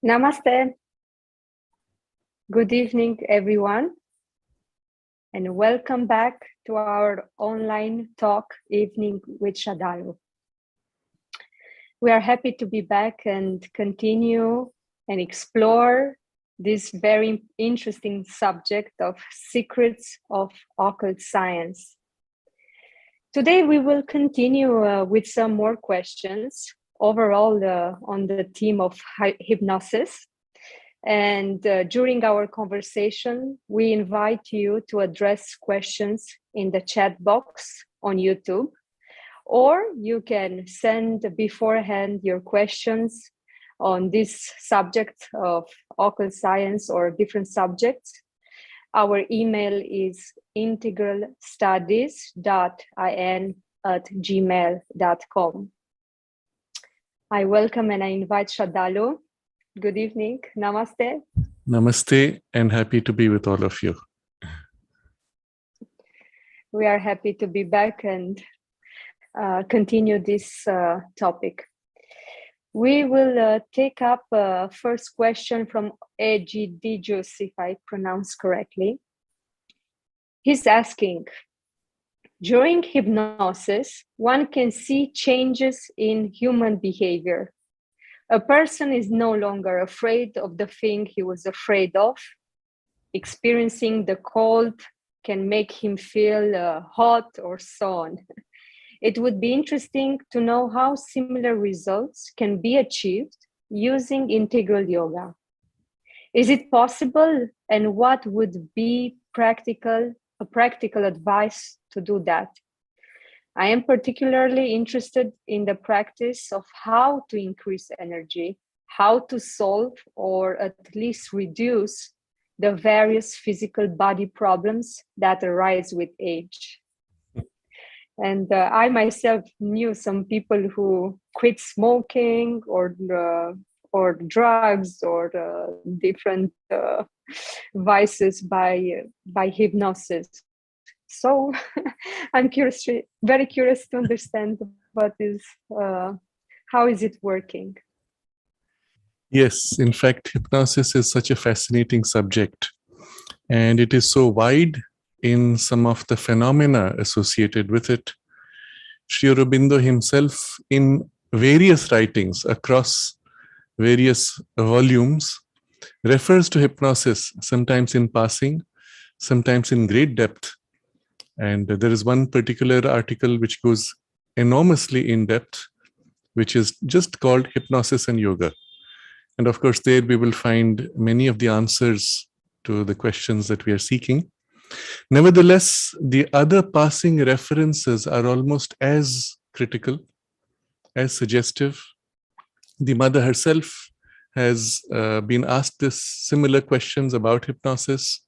Namaste. Good evening, everyone, and welcome back to our online talk evening with Sraddhalu. We are happy to be back and continue and explore this very interesting subject of secrets of occult science. Today, we will continue with some more questions overall on the theme of hypnosis. And during our conversation, we invite you to address questions in the chat box on YouTube, or you can send beforehand your questions on this subject of occult science or different subjects. Our email is integralstudies.in@gmail.com. I welcome and I invite Sraddhalu. Good evening. Namaste. Namaste, and happy to be with all of you. We are happy to be back and continue this topic. We will take up first question from Egidijus, if I pronounce correctly. He's asking, during hypnosis, one can see changes in human behavior. A person is no longer afraid of the thing he was afraid of. Experiencing the cold can make him feel hot or so on. It would be interesting to know how similar results can be achieved using integral yoga. Is it possible, and what would be a practical advice to do that? I am particularly interested in the practice of how to increase energy, how to solve or at least reduce the various physical body problems that arise with age. And I myself knew some people who quit smoking or drugs or different vices by hypnosis. So I'm curious, very curious to understand how is it working? Yes, in fact, hypnosis is such a fascinating subject, and it is so wide in some of the phenomena associated with it. Sri Aurobindo himself, in various writings across various volumes, refers to hypnosis, sometimes in passing, sometimes in great depth. And there is one particular article which goes enormously in depth, which is just called Hypnosis and Yoga. And of course, there we will find many of the answers to the questions that we are seeking. Nevertheless, the other passing references are almost as critical, as suggestive. The mother herself has been asked this similar questions about hypnosis,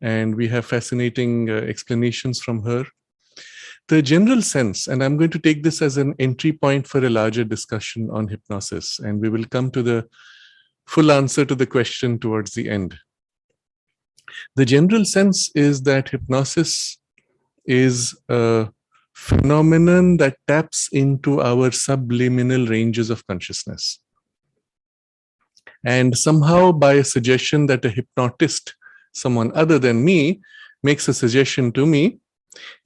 and we have fascinating explanations from her. The general sense, and I'm going to take this as an entry point for a larger discussion on hypnosis, and we will come to the full answer to the question towards the end. The general sense is that hypnosis is a phenomenon that taps into our subliminal ranges of consciousness. And somehow, by a suggestion that a hypnotist, someone other than me, makes a suggestion to me,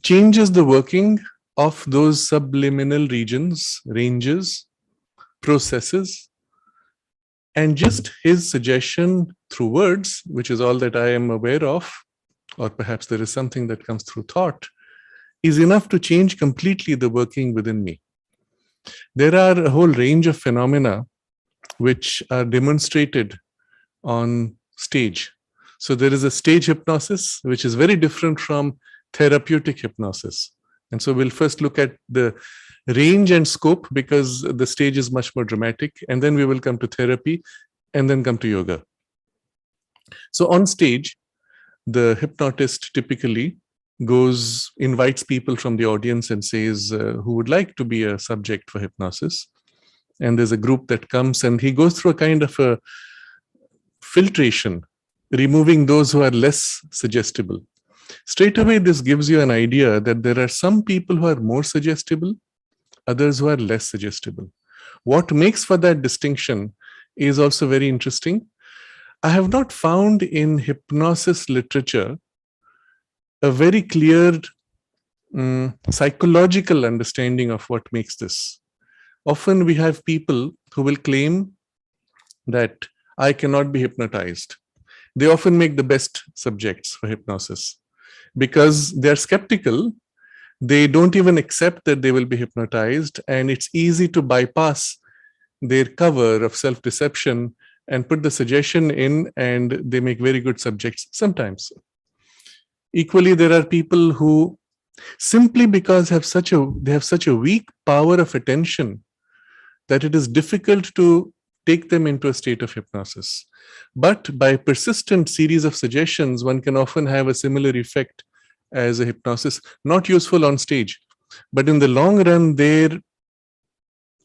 changes the working of those subliminal regions, ranges, processes, and just his suggestion through words, which is all that I am aware of, or perhaps there is something that comes through thought, is enough to change completely the working within me. There are a whole range of phenomena which are demonstrated on stage. So there is a stage hypnosis, which is very different from therapeutic hypnosis. And so we'll first look at the range and scope, because the stage is much more dramatic. And then we will come to therapy and then come to yoga. So on stage, the hypnotist typically invites people from the audience and says, who would like to be a subject for hypnosis? And there's a group that comes, and he goes through a kind of a filtration, removing those who are less suggestible. Straight away, this gives you an idea that there are some people who are more suggestible, others who are less suggestible. What makes for that distinction is also very interesting. I have not found in hypnosis literature a very clear psychological understanding of what makes this. Often we have people who will claim that I cannot be hypnotized. They often make the best subjects for hypnosis because they're skeptical. They don't even accept that they will be hypnotized, and it's easy to bypass their cover of self-deception and put the suggestion in, and they make very good subjects sometimes. Equally, there are people who simply because they have such a weak power of attention that it is difficult to take them into a state of hypnosis. But by persistent series of suggestions, one can often have a similar effect as a hypnosis, not useful on stage, but in the long run, their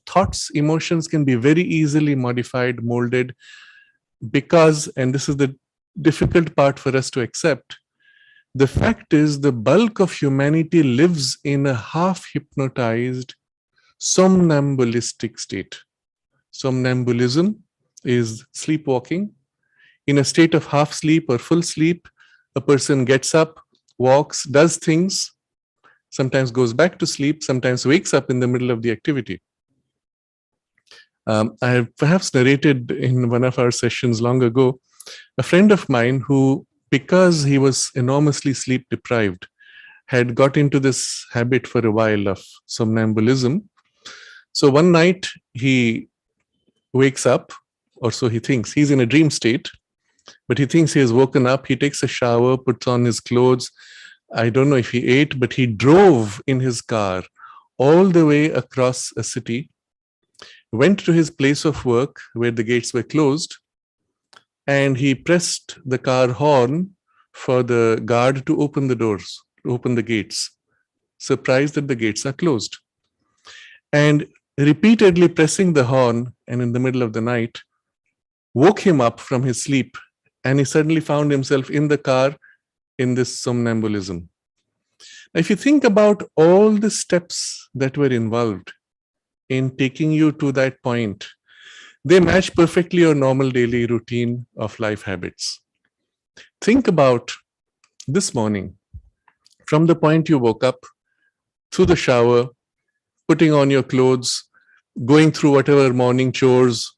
thoughts, emotions can be very easily modified, molded, because, and this is the difficult part for us to accept, the fact is the bulk of humanity lives in a half-hypnotized, somnambulistic state. Somnambulism is sleepwalking. In a state of half sleep or full sleep, a person gets up, walks, does things, sometimes goes back to sleep, sometimes wakes up in the middle of the activity. I have perhaps narrated in one of our sessions long ago, a friend of mine who, because he was enormously sleep deprived, had got into this habit for a while of somnambulism. So one night he wakes up, or so he thinks. He's in a dream state, but he thinks he has woken up. He takes a shower, puts on his clothes. I don't know if he ate, but he drove in his car all the way across a city, went to his place of work where the gates were closed, and he pressed the car horn for the guard to open the doors, to open the gates, surprised that the gates are closed. And repeatedly pressing the horn, and in the middle of the night, woke him up from his sleep, and he suddenly found himself in the car in this somnambulism. Now, if you think about all the steps that were involved in taking you to that point, they match perfectly your normal daily routine of life habits. Think about this morning, from the point you woke up, through the shower, putting on your clothes, going through whatever morning chores.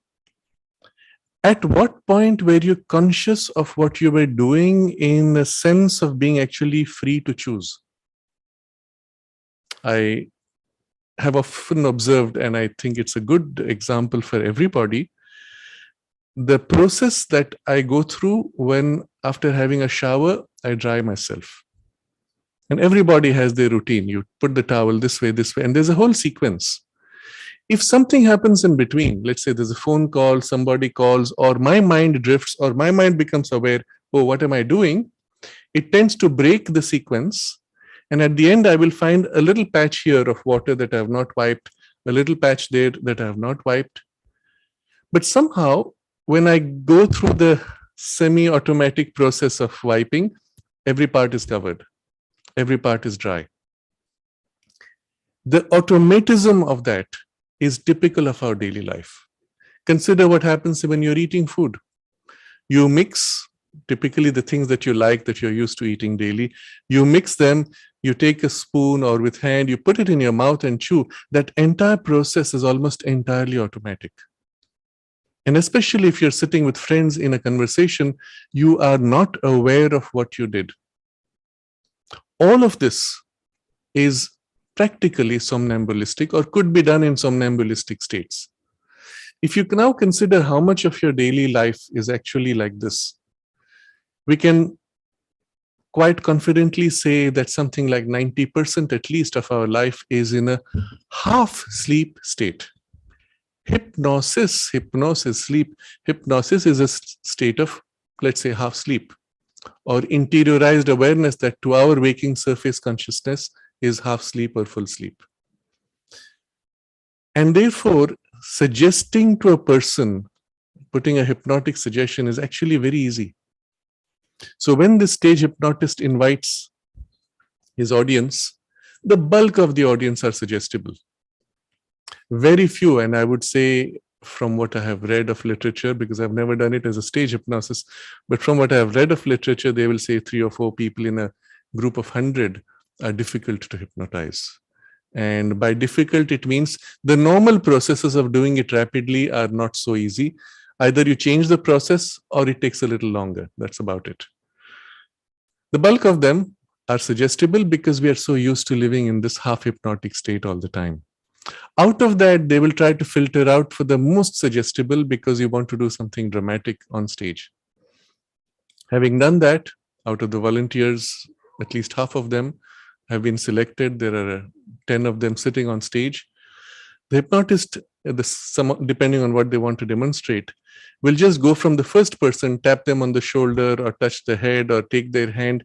At what point were you conscious of what you were doing in a sense of being actually free to choose? I have often observed, and I think it's a good example for everybody, the process that I go through when, after having a shower, I dry myself. And everybody has their routine. You put the towel this way, and there's a whole sequence. If something happens in between, let's say there's a phone call, somebody calls, or my mind drifts, or my mind becomes aware, oh, what am I doing? It tends to break the sequence. And at the end, I will find a little patch here of water that I have not wiped, a little patch there that I have not wiped. But somehow, when I go through the semi-automatic process of wiping, every part is covered. Every part is dry. The automatism of that is typical of our daily life. Consider what happens when you're eating food. You mix typically the things that you like, that you're used to eating daily. You mix them, you take a spoon or with hand, you put it in your mouth and chew. That entire process is almost entirely automatic. And especially if you're sitting with friends in a conversation, you are not aware of what you did. All of this is practically somnambulistic, or could be done in somnambulistic states. If you can now consider how much of your daily life is actually like this, we can quite confidently say that something like 90% at least of our life is in a half-sleep state. Hypnosis is a state of, let's say, half-sleep, or interiorized awareness that to our waking surface consciousness is half sleep or full sleep. And therefore, suggesting to a person, putting a hypnotic suggestion is actually very easy. So when the stage hypnotist invites his audience, the bulk of the audience are suggestible. Very few, and I would say from what I have read of literature, because I've never done it as a stage hypnosis, but from what I have read of literature, they will say 3 or 4 people in a group of 100 are difficult to hypnotize. And by difficult, it means the normal processes of doing it rapidly are not so easy. Either you change the process or it takes a little longer. That's about it. The bulk of them are suggestible because we are so used to living in this half hypnotic state all the time. Out of that, they will try to filter out for the most suggestible because you want to do something dramatic on stage. Having done that, out of the volunteers, at least half of them have been selected. There are 10 of them sitting on stage. The hypnotist, depending on what they want to demonstrate, will just go from the first person, tap them on the shoulder or touch the head or take their hand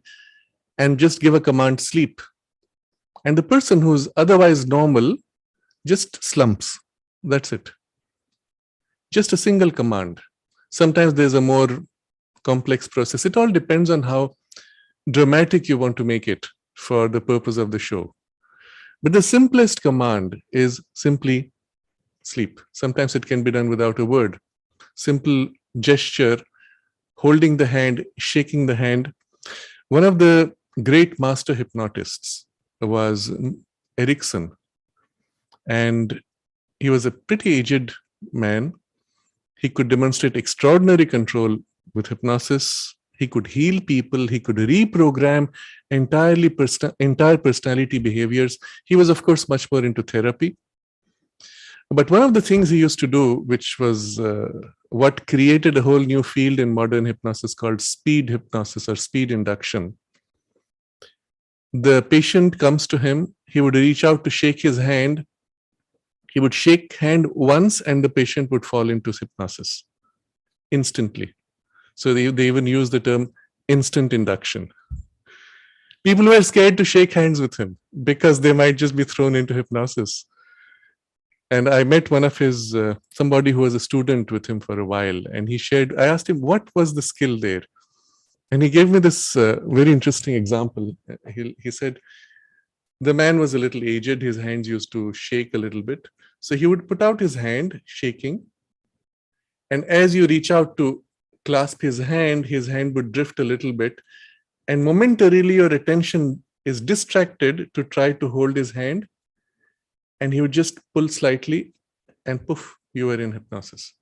and just give a command, sleep. And the person who's otherwise normal just slumps. That's it. Just a single command. Sometimes there's a more complex process. It all depends on how dramatic you want to make it for the purpose of the show. But the simplest command is simply sleep. Sometimes it can be done without a word. Simple gesture, holding the hand, shaking the hand. One of the great master hypnotists was Erickson. And he was a pretty aged man. He could demonstrate extraordinary control with hypnosis. He could heal people. He could reprogram entire personality behaviors. He was, of course, much more into therapy. But one of the things he used to do, which was what created a whole new field in modern hypnosis called speed hypnosis or speed induction. The patient comes to him. He would reach out to shake his hand. He would shake hand once and the patient would fall into hypnosis instantly. So they even use the term instant induction. People were scared to shake hands with him because they might just be thrown into hypnosis. And I met one of his, somebody who was a student with him for a while, and he shared, I asked him, what was the skill there? And he gave me this very interesting example. He said, the man was a little aged, his hands used to shake a little bit. So he would put out his hand, shaking. And as you reach out to clasp his hand would drift a little bit. And momentarily your attention is distracted to try to hold his hand. And he would just pull slightly and poof, you were in hypnosis.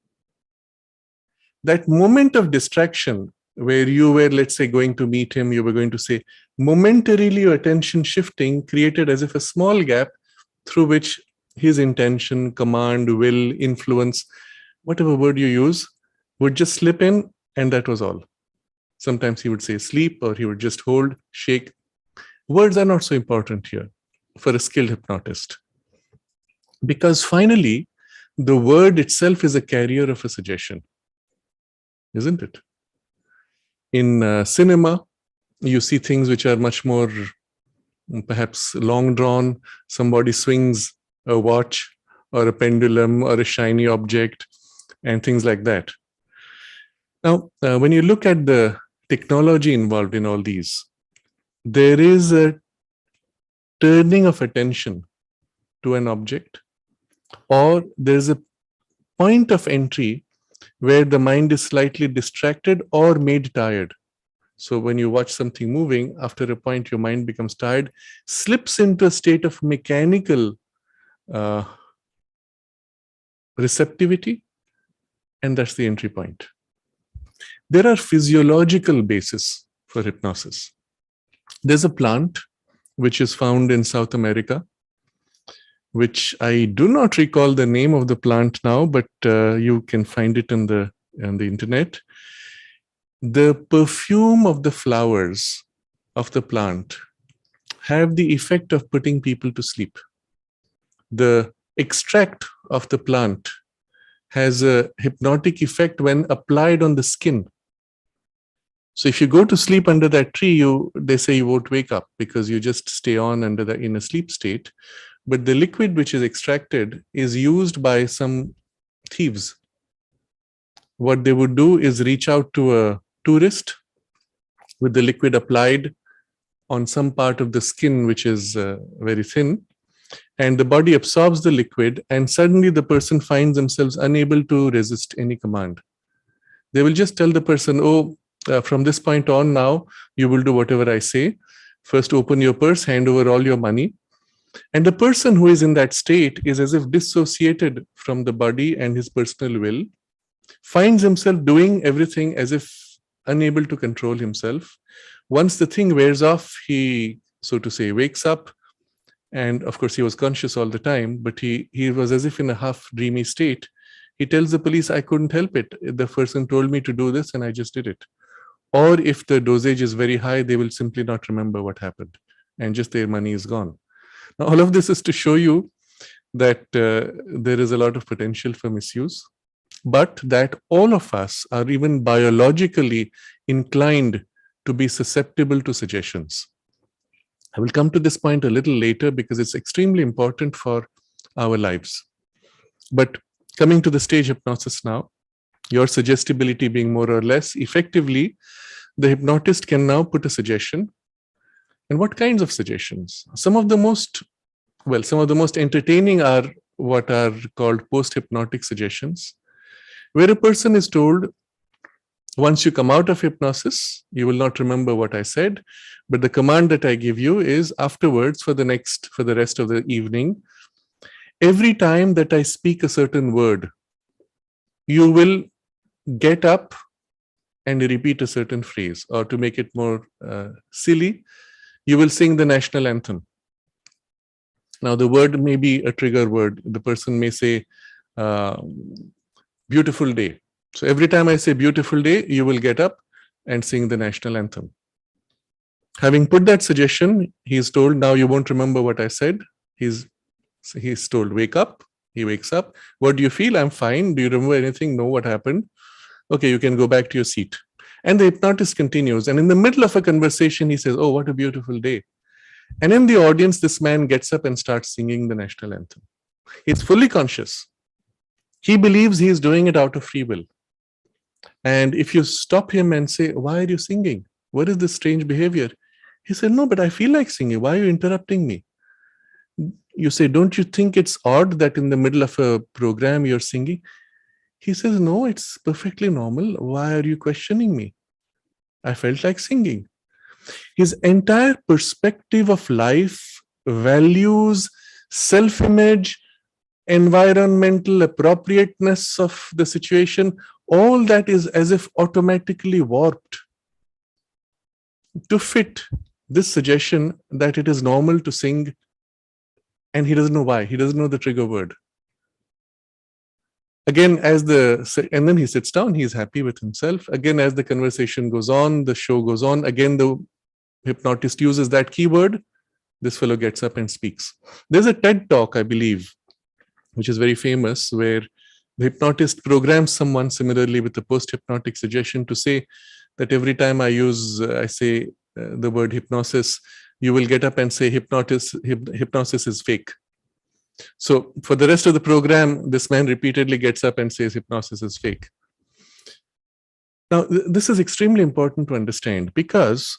That moment of distraction where you were, let's say, going to meet him, you were going to say, momentarily your attention shifting created as if a small gap through which his intention, command, will, influence, whatever word you use, would just slip in, and that was all. Sometimes he would say sleep, or he would just hold, shake. Words are not so important here for a skilled hypnotist. Because finally, the word itself is a carrier of a suggestion, isn't it? In cinema, you see things which are much more perhaps long drawn. Somebody swings a watch or a pendulum or a shiny object and things like that. Now, when you look at the technology involved in all these, there is a turning of attention to an object, or there's a point of entry where the mind is slightly distracted or made tired. So when you watch something moving, after a point, your mind becomes tired, slips into a state of mechanical receptivity, and that's the entry point. There are physiological bases for hypnosis. There's a plant which is found in South America, which I do not recall the name of the plant now, but you can find it on the internet. The perfume of the flowers of the plant have the effect of putting people to sleep. The extract of the plant has a hypnotic effect when applied on the skin. So if you go to sleep under that tree, they say you won't wake up because you just stay on in a sleep state. But the liquid which is extracted is used by some thieves. What they would do is reach out to a tourist with the liquid applied on some part of the skin which is very thin, and the body absorbs the liquid, and suddenly the person finds themselves unable to resist any command. They will just tell the person, oh, from this point on now, you will do whatever I say. First, open your purse, hand over all your money. And the person who is in that state is as if dissociated from the body and his personal will, finds himself doing everything as if unable to control himself. Once the thing wears off, he, so to say, wakes up. And of course, he was conscious all the time, but he was as if in a half dreamy state. He tells the police, I couldn't help it. The person told me to do this and I just did it. Or if the dosage is very high, they will simply not remember what happened and just their money is gone. Now, all of this is to show you that there is a lot of potential for misuse, but that all of us are even biologically inclined to be susceptible to suggestions. I will come to this point a little later because it's extremely important for our lives. But coming to the stage hypnosis now, your suggestibility being more or less, effectively, the hypnotist can now put a suggestion. And what kinds of suggestions? Some of the most entertaining are what are called post-hypnotic suggestions, where a person is told, once you come out of hypnosis, you will not remember what I said, but the command that I give you is afterwards for the rest of the evening, every time that I speak a certain word, you will get up and repeat a certain phrase, or to make it more silly, you will sing the national anthem. Now, the word may be a trigger word. The person may say, beautiful day. So every time I say beautiful day, you will get up and sing the national anthem. Having put that suggestion, he is told, now you won't remember what I said. He's told, wake up. He wakes up. What do you feel? I'm fine. Do you remember anything? No, what happened? Okay, you can go back to your seat. And the hypnotist continues. And in the middle of a conversation, he says, oh, what a beautiful day. And in the audience, this man gets up and starts singing the national anthem. He's fully conscious. He believes he is doing it out of free will. And if you stop him and say, why are you singing? What is this strange behavior? He said, no, but I feel like singing. Why are you interrupting me? You say, don't you think it's odd that in the middle of a program you're singing? He says, no, it's perfectly normal. Why are you questioning me? I felt like singing. His entire perspective of life, values, self-image, environmental appropriateness of the situation, all that is as if automatically warped to fit this suggestion that it is normal to sing, and he doesn't know why. He doesn't know the trigger word. Again, and then he sits down, he's happy with himself. Again, as the conversation goes on, the show goes on, again, the hypnotist uses that keyword, this fellow gets up and speaks. There's a TED talk, I believe, which is very famous, where the hypnotist programs someone similarly with the post-hypnotic suggestion to say that every time I say the word hypnosis, you will get up and say hypnosis is fake. So for the rest of the program, this man repeatedly gets up and says hypnosis is fake. Now, this is extremely important to understand because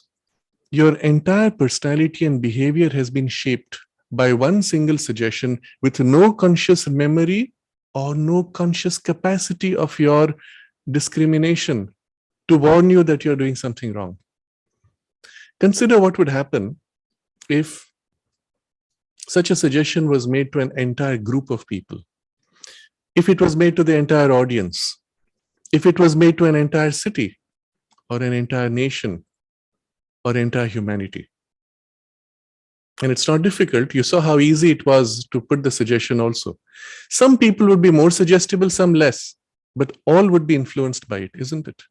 your entire personality and behavior has been shaped by one single suggestion with no conscious memory or no conscious capacity of your discrimination to warn you that you're doing something wrong. Consider what would happen if such a suggestion was made to an entire group of people, if it was made to the entire audience, if it was made to an entire city or an entire nation or entire humanity. And it's not difficult. You saw how easy it was to put the suggestion also. Some people would be more suggestible, some less, but all would be influenced by it, isn't it?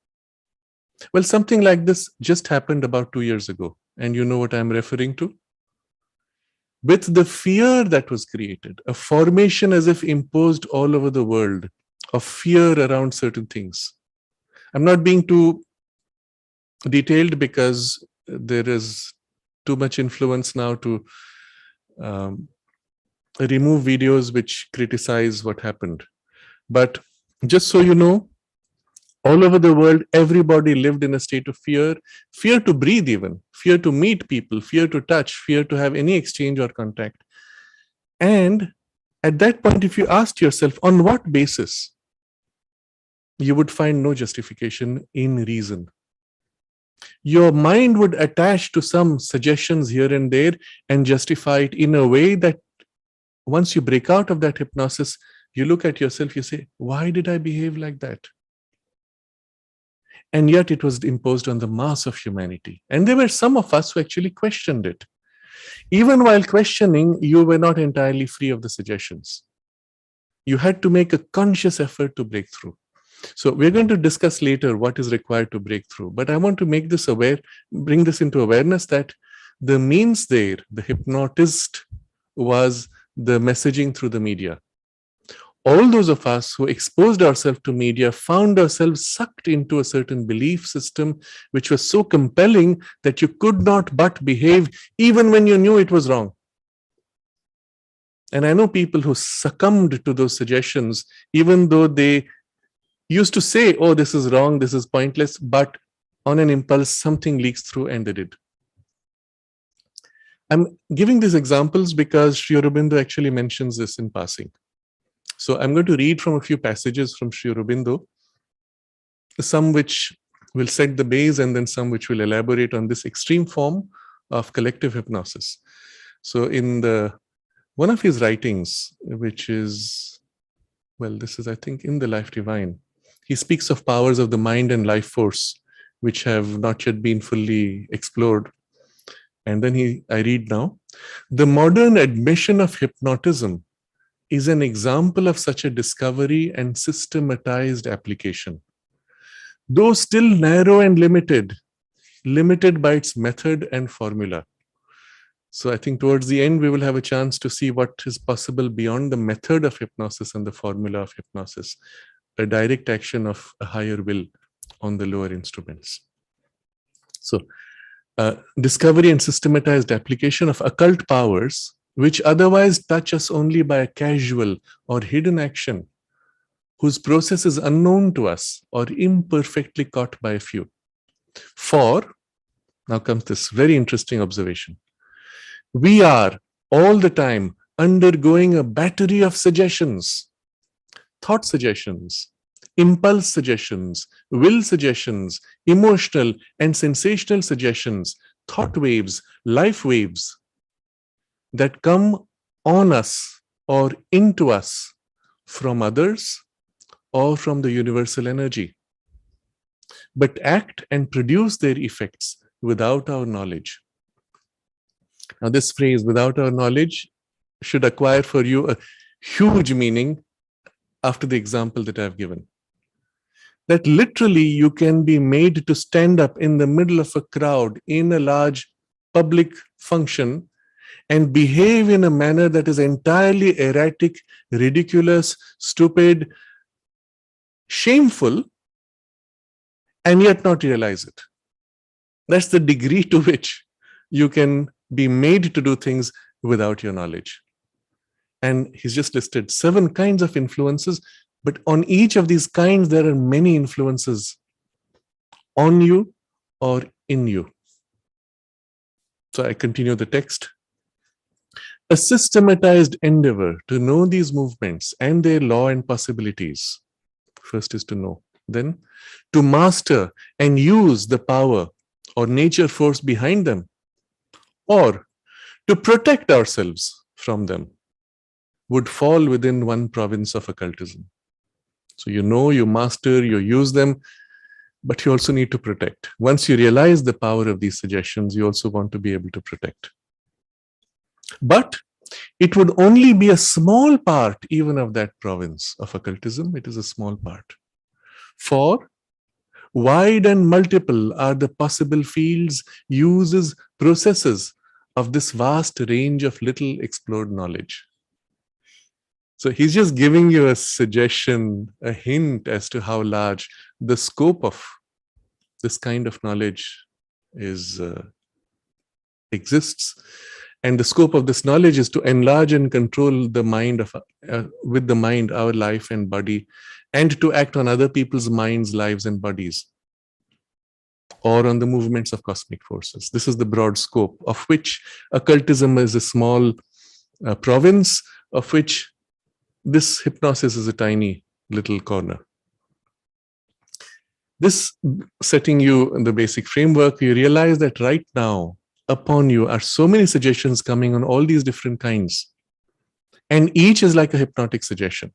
Well, something like this just happened about 2 years ago. And you know what I'm referring to? With the fear that was created, a formation as if imposed all over the world of fear around certain things. I'm not being too detailed because there is too much influence now to remove videos which criticize what happened. But just so you know, all over the world, everybody lived in a state of fear to breathe even, fear to meet people, fear to touch, fear to have any exchange or contact. And at that point, if you asked yourself, on what basis, you would find no justification in reason. Your mind would attach to some suggestions here and there and justify it in a way that once you break out of that hypnosis, you look at yourself, you say, why did I behave like that? And yet it was imposed on the mass of humanity. And there were some of us who actually questioned it. Even while questioning, you were not entirely free of the suggestions. You had to make a conscious effort to break through. So we're going to discuss later what is required to break through. But I want to make this aware, bring this into awareness that the means there, the hypnotist, was the messaging through the media. All those of us who exposed ourselves to media found ourselves sucked into a certain belief system which was so compelling that you could not but behave even when you knew it was wrong. And I know people who succumbed to those suggestions, even though they used to say, oh, this is wrong, this is pointless, but on an impulse, something leaks through and they did. I'm giving these examples because Sri Aurobindo actually mentions this in passing. So I'm going to read from a few passages from Sri Aurobindo, some which will set the base and then some which will elaborate on this extreme form of collective hypnosis. So in one of his writings, which is, well, this is, I think, in the Life Divine, he speaks of powers of the mind and life force, which have not yet been fully explored. And then I read now, the modern admission of hypnotism is an example of such a discovery and systematized application. Though still narrow and limited by its method and formula. So I think towards the end, we will have a chance to see what is possible beyond the method of hypnosis and the formula of hypnosis, a direct action of a higher will on the lower instruments. So discovery and systematized application of occult powers which otherwise touch us only by a casual or hidden action, whose process is unknown to us or imperfectly caught by a few. For, now comes this very interesting observation, we are all the time undergoing a battery of suggestions, thought suggestions, impulse suggestions, will suggestions, emotional and sensational suggestions, thought waves, life waves, that come on us or into us from others or from the universal energy, but act and produce their effects without our knowledge. Now, this phrase, without our knowledge, should acquire for you a huge meaning after the example that I've given. That literally you can be made to stand up in the middle of a crowd in a large public function and behave in a manner that is entirely erratic, ridiculous, stupid, shameful, and yet not realize it. That's the degree to which you can be made to do things without your knowledge. And he's just listed 7 kinds of influences, but on each of these kinds, there are many influences on you or in you. So I continue the text. A systematized endeavor to know these movements and their law and possibilities. First is to know. Then to master and use the power or nature force behind them, or to protect ourselves from them, would fall within one province of occultism. So you know, you master, you use them, but you also need to protect. Once you realize the power of these suggestions, you also want to be able to protect. But it would only be a small part even of that province of occultism. It is a small part. For wide and multiple are the possible fields, uses, processes of this vast range of little explored knowledge. So he's just giving you a suggestion, a hint as to how large the scope of this kind of knowledge exists. And the scope of this knowledge is to enlarge and control the mind with the mind, our life and body, and to act on other people's minds, lives, and bodies, or on the movements of cosmic forces. This is the broad scope, of which occultism is a small province, of which this hypnosis is a tiny little corner. This setting you in the basic framework, you realize that right now upon you are so many suggestions coming on all these different kinds. And each is like a hypnotic suggestion.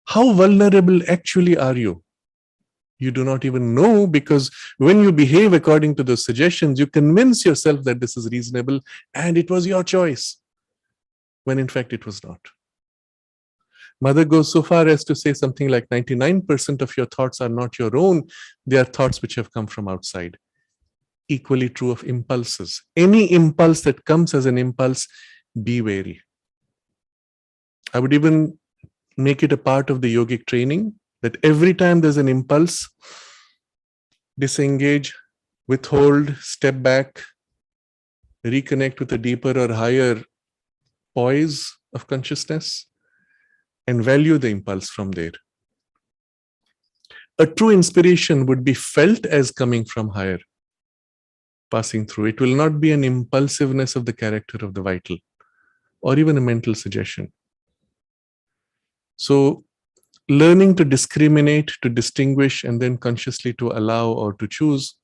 How vulnerable actually are you? You do not even know, because when you behave according to those suggestions, you convince yourself that this is reasonable and it was your choice, when in fact it was not. Mother goes so far as to say something like 99% of your thoughts are not your own. They are thoughts which have come from outside. Equally true of impulses. Any impulse that comes as an impulse, be wary. I would even make it a part of the yogic training that every time there's an impulse, disengage, withhold, step back, reconnect with a deeper or higher poise of consciousness, and value the impulse from there. A true inspiration would be felt as coming from higher, passing through. It will not be an impulsiveness of the character of the vital, or even a mental suggestion. So, learning to discriminate, to distinguish, and then consciously to allow or to choose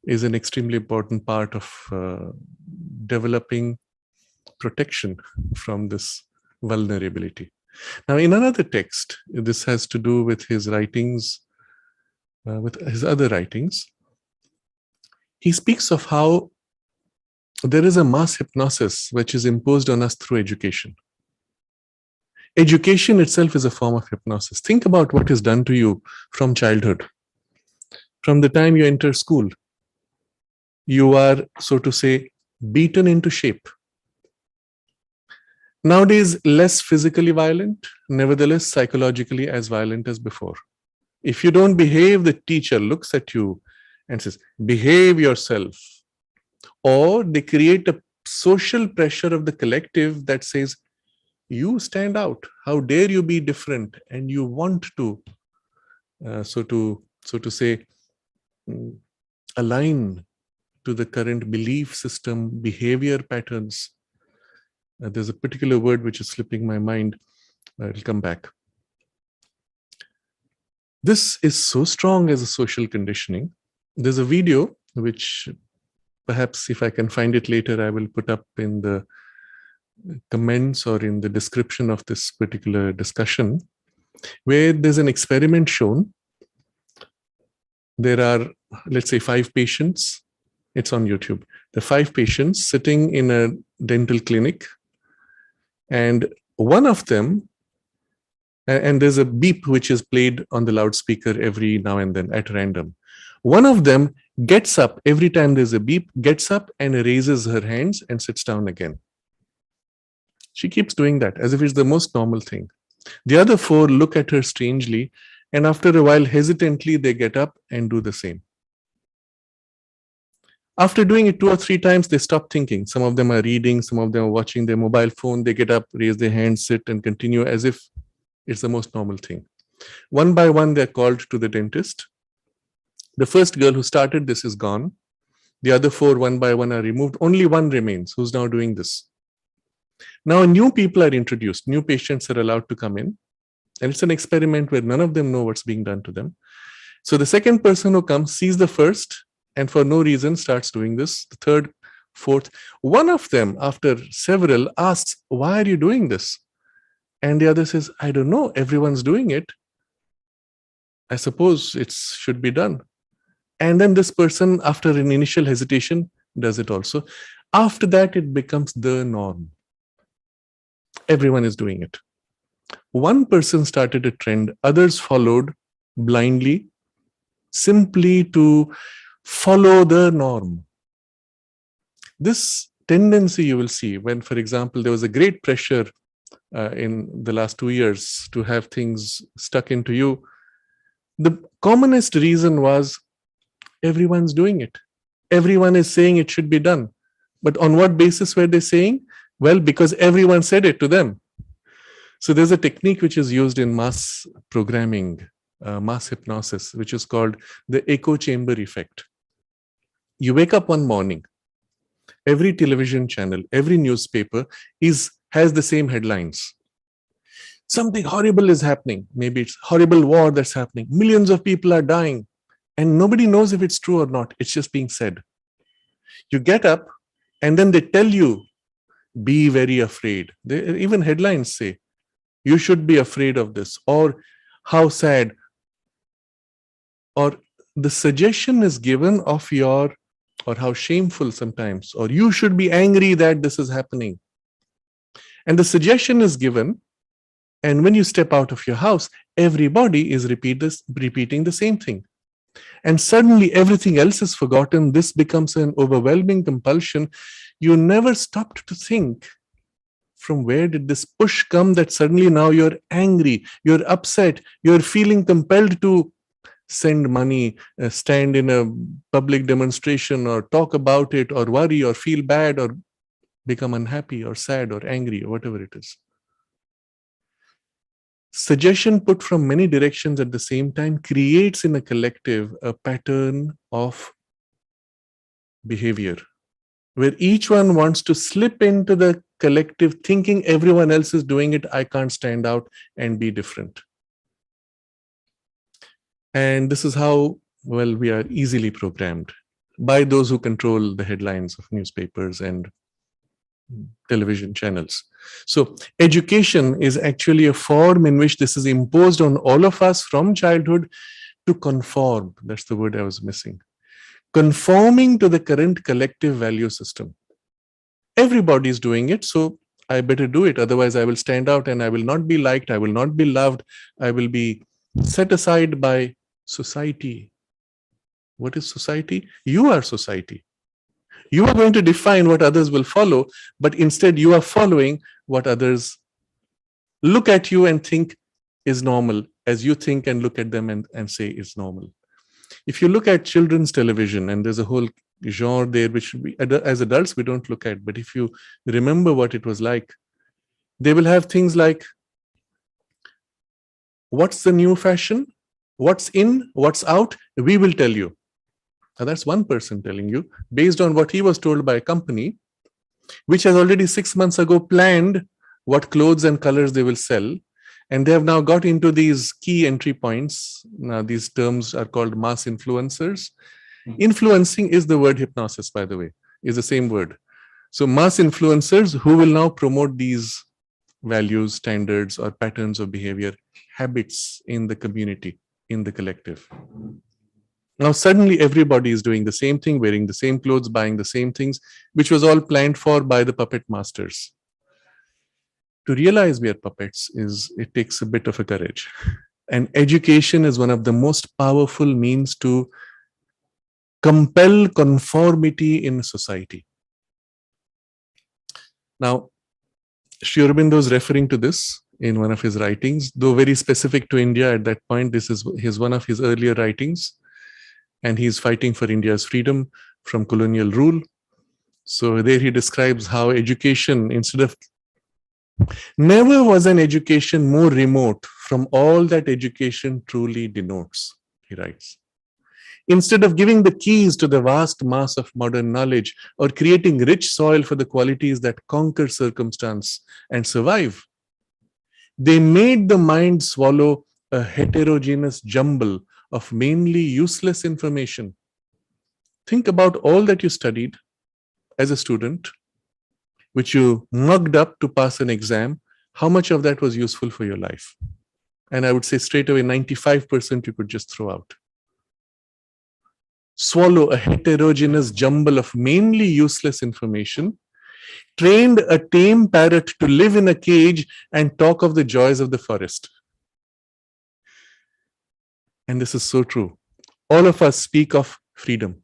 is an extremely important part of developing protection from this vulnerability. Now, in another text, this has to do with his writings, with his other writings. He speaks of how there is a mass hypnosis which is imposed on us through education. Education itself is a form of hypnosis. Think about what is done to you from childhood. From the time you enter school, you are, so to say, beaten into shape. Nowadays, less physically violent, nevertheless psychologically as violent as before. If you don't behave, the teacher looks at you and says, behave yourself. Or they create a social pressure of the collective that says, you stand out. How dare you be different? And you want to, so to say, align to the current belief system, behavior patterns. There's a particular word which is slipping my mind. It'll come back. This is so strong as a social conditioning. There's a video which perhaps if I can find it later, I will put up in the comments or in the description of this particular discussion, where there's an experiment shown. There are, let's say, 5 patients. It's on YouTube. The 5 patients sitting in a dental clinic, and one of them, and there's a beep which is played on the loudspeaker every now and then at random. One of them gets up every time there's a beep, gets up and raises her hands and sits down again. She keeps doing that as if it's the most normal thing. The other 4 look at her strangely, and after a while, hesitantly, they get up and do the same. After doing it 2 or 3 times, they stop thinking. Some of them are reading, some of them are watching their mobile phone. They get up, raise their hands, sit, and continue as if it's the most normal thing. One by one, they're called to the dentist. The first girl who started this is gone. The other 4, one by one, are removed. Only one remains, who's now doing this. Now, new people are introduced. New patients are allowed to come in. And it's an experiment where none of them know what's being done to them. So the second person who comes sees the first, and for no reason starts doing this. The third, fourth. One of them, after several, asks, why are you doing this? And the other says, I don't know. Everyone's doing it. I suppose it should be done. And then this person, after an initial hesitation, does it also. After that, it becomes the norm. Everyone is doing it. One person started a trend. Others followed blindly, simply to follow the norm. This tendency you will see when, for example, there was a great pressure in the last 2 years to have things stuck into you. The commonest reason was everyone's doing it. Everyone is saying it should be done. But on what basis were they saying? Well, because everyone said it to them. So there's a technique which is used in mass programming, mass hypnosis, which is called the echo chamber effect. You wake up one morning, every television channel, every newspaper is has the same headlines. Something horrible is happening. Maybe it's horrible war that's happening. Millions of people are dying. And nobody knows if it's true or not. It's just being said. You get up and then they tell you, be very afraid. Even headlines say, you should be afraid of this, or how sad, or the suggestion is given of your, or how shameful sometimes, or you should be angry that this is happening. And the suggestion is given, and when you step out of your house, everybody is repeating the same thing. And suddenly everything else is forgotten. This becomes an overwhelming compulsion. You never stopped to think, from where did this push come that suddenly now you're angry, you're upset, you're feeling compelled to send money, stand in a public demonstration, or talk about it, or worry, or feel bad, or become unhappy, or sad, or angry, or whatever it is. Suggestion put from many directions at the same time creates in a collective a pattern of behavior, where each one wants to slip into the collective thinking everyone else is doing it, I can't stand out and be different. And this is how, well, we are easily programmed by those who control the headlines of newspapers and television channels. So education is actually a form in which this is imposed on all of us from childhood to conform. That's the word I was missing. Conforming to the current collective value system. Everybody is doing it, so I better do it. Otherwise, I will stand out and I will not be liked. I will not be loved. I will be set aside by society. What is society? You are society. You are going to define what others will follow, but instead you are following what others look at you and think is normal, as you think and look at them and say is normal. If you look at children's television, and there's a whole genre there which we, as adults we don't look at, but if you remember what it was like, they will have things like, what's the new fashion, what's in, what's out, we will tell you. Now that's one person telling you based on what he was told by a company which has already 6 months ago planned what clothes and colors they will sell, and they have now got into these key entry points. Now these terms are called mass influencers. Influencing is the word hypnosis, by the way, is the same word. So mass influencers who will now promote these values, standards, or patterns of behavior, habits in the community, in the collective. Now suddenly everybody is doing the same thing, wearing the same clothes, buying the same things, which was all planned for by the puppet masters. To realize we are puppets it takes a bit of a courage. And education is one of the most powerful means to compel conformity in society. Now, Sri Aurobindo is referring to this in one of his writings, though very specific to India at that point. This is one of his earlier writings, and he's fighting for India's freedom from colonial rule. So there he describes how education, never was an education more remote from all that education truly denotes, he writes. Instead of giving the keys to the vast mass of modern knowledge or creating rich soil for the qualities that conquer circumstance and survive, they made the mind swallow a heterogeneous jumble of mainly useless information. Think about all that you studied as a student, which you mugged up to pass an exam. How much of that was useful for your life? And I would say straight away, 95% you could just throw out. Swallow a heterogeneous jumble of mainly useless information, trained a tame parrot to live in a cage and talk of the joys of the forest. And this is so true. All of us speak of freedom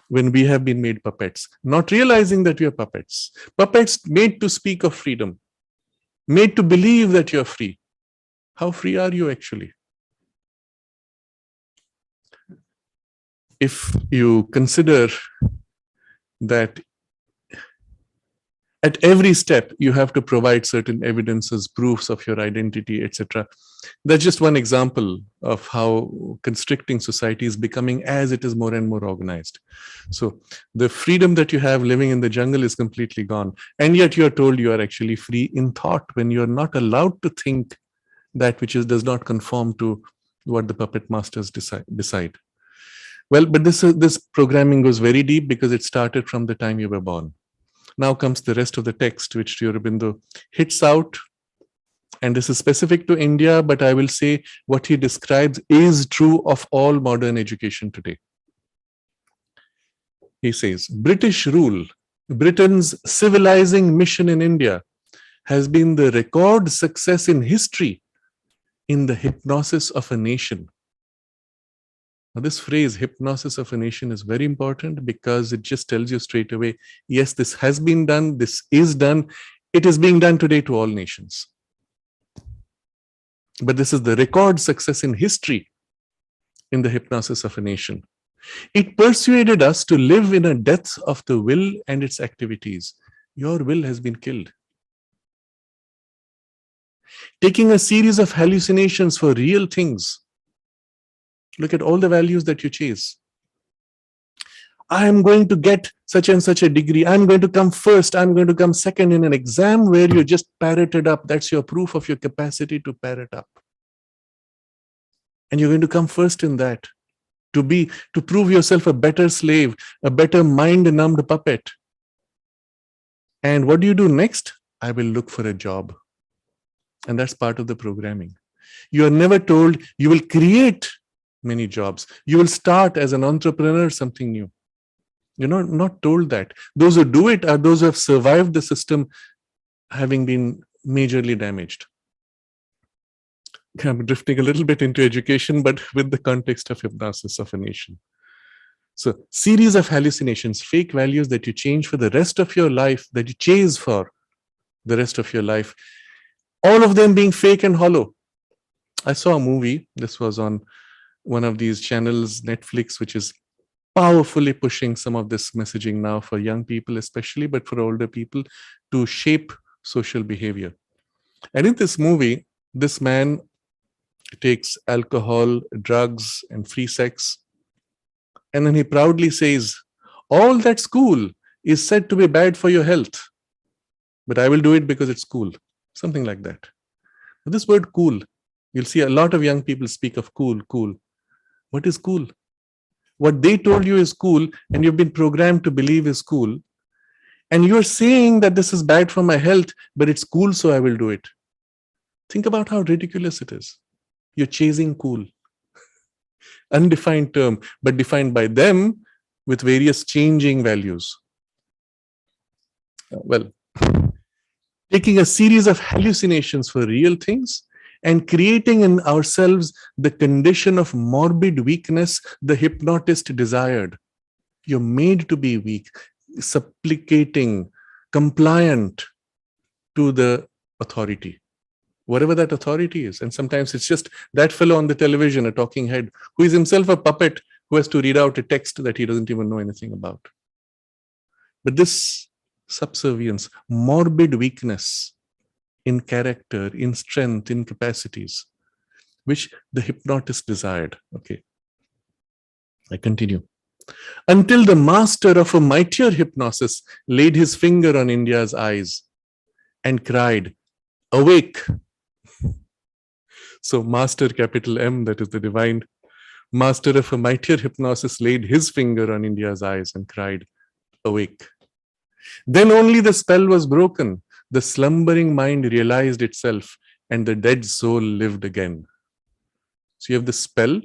when we have been made puppets, not realizing that we are puppets. Puppets made to speak of freedom, made to believe that you're free. How free are you actually? If you consider that At every step, you have to provide certain evidences, proofs of your identity, etc. That's just one example of how constricting society is becoming as it is more and more organized. So the freedom that you have living in the jungle is completely gone. And yet you are told you are actually free in thought when you are not allowed to think that which does not conform to what the puppet masters decide. Well, but this programming goes very deep because it started from the time you were born. Now comes the rest of the text, which Sri Aurobindo hits out. And this is specific to India, but I will say what he describes is true of all modern education today. He says, British rule, Britain's civilizing mission in India, has been the record success in history in the hypnosis of a nation. Now, this phrase, hypnosis of a nation, is very important because it just tells you straight away, yes, this has been done, this is done, it is being done today to all nations. But this is the record success in history in the hypnosis of a nation. It persuaded us to live in a death of the will and its activities. Your will has been killed. Taking a series of hallucinations for real things. Look at all the values that you chase. I am going to get such and such a degree. I'm going to come first. I'm going to come second in an exam where you just parroted up. That's your proof of your capacity to parrot up. And you're going to come first in that. To prove yourself a better slave, a better mind-numbed puppet. And what do you do next? I will look for a job. And that's part of the programming. You are never told you will create many jobs. You will start as an entrepreneur something new. You're not told that. Those who do it are those who have survived the system having been majorly damaged. I'm drifting a little bit into education, but with the context of hypnosis of a nation. So, series of hallucinations, fake values that you change for the rest of your life, that you chase for the rest of your life, all of them being fake and hollow. I saw a movie, this was on one of these channels, Netflix, which is powerfully pushing some of this messaging now for young people especially, but for older people, to shape social behavior. And in this movie, this man takes alcohol, drugs, and free sex. And then he proudly says, all that's cool is said to be bad for your health, but I will do it because it's cool. Something like that. But this word cool, you'll see a lot of young people speak of cool. What is cool? What they told you is cool, and you've been programmed to believe is cool. And you're saying that this is bad for my health, but it's cool, so I will do it. Think about how ridiculous it is. You're chasing cool. Undefined term, but defined by them with various changing values. Well, taking a series of hallucinations for real things and creating in ourselves the condition of morbid weakness the hypnotist desired. You're made to be weak, supplicating, compliant to the authority, whatever that authority is. And sometimes it's just that fellow on the television, a talking head, who is himself a puppet, who has to read out a text that he doesn't even know anything about. But this subservience, morbid weakness in character, in strength, in capacities, which the hypnotist desired. Okay, I continue. Until the master of a mightier hypnosis laid his finger on India's eyes and cried, awake. So master, capital M, that is the divine master of a mightier hypnosis, laid his finger on India's eyes and cried, awake. Then only the spell was broken. The slumbering mind realized itself, and the dead soul lived again. So you have the spell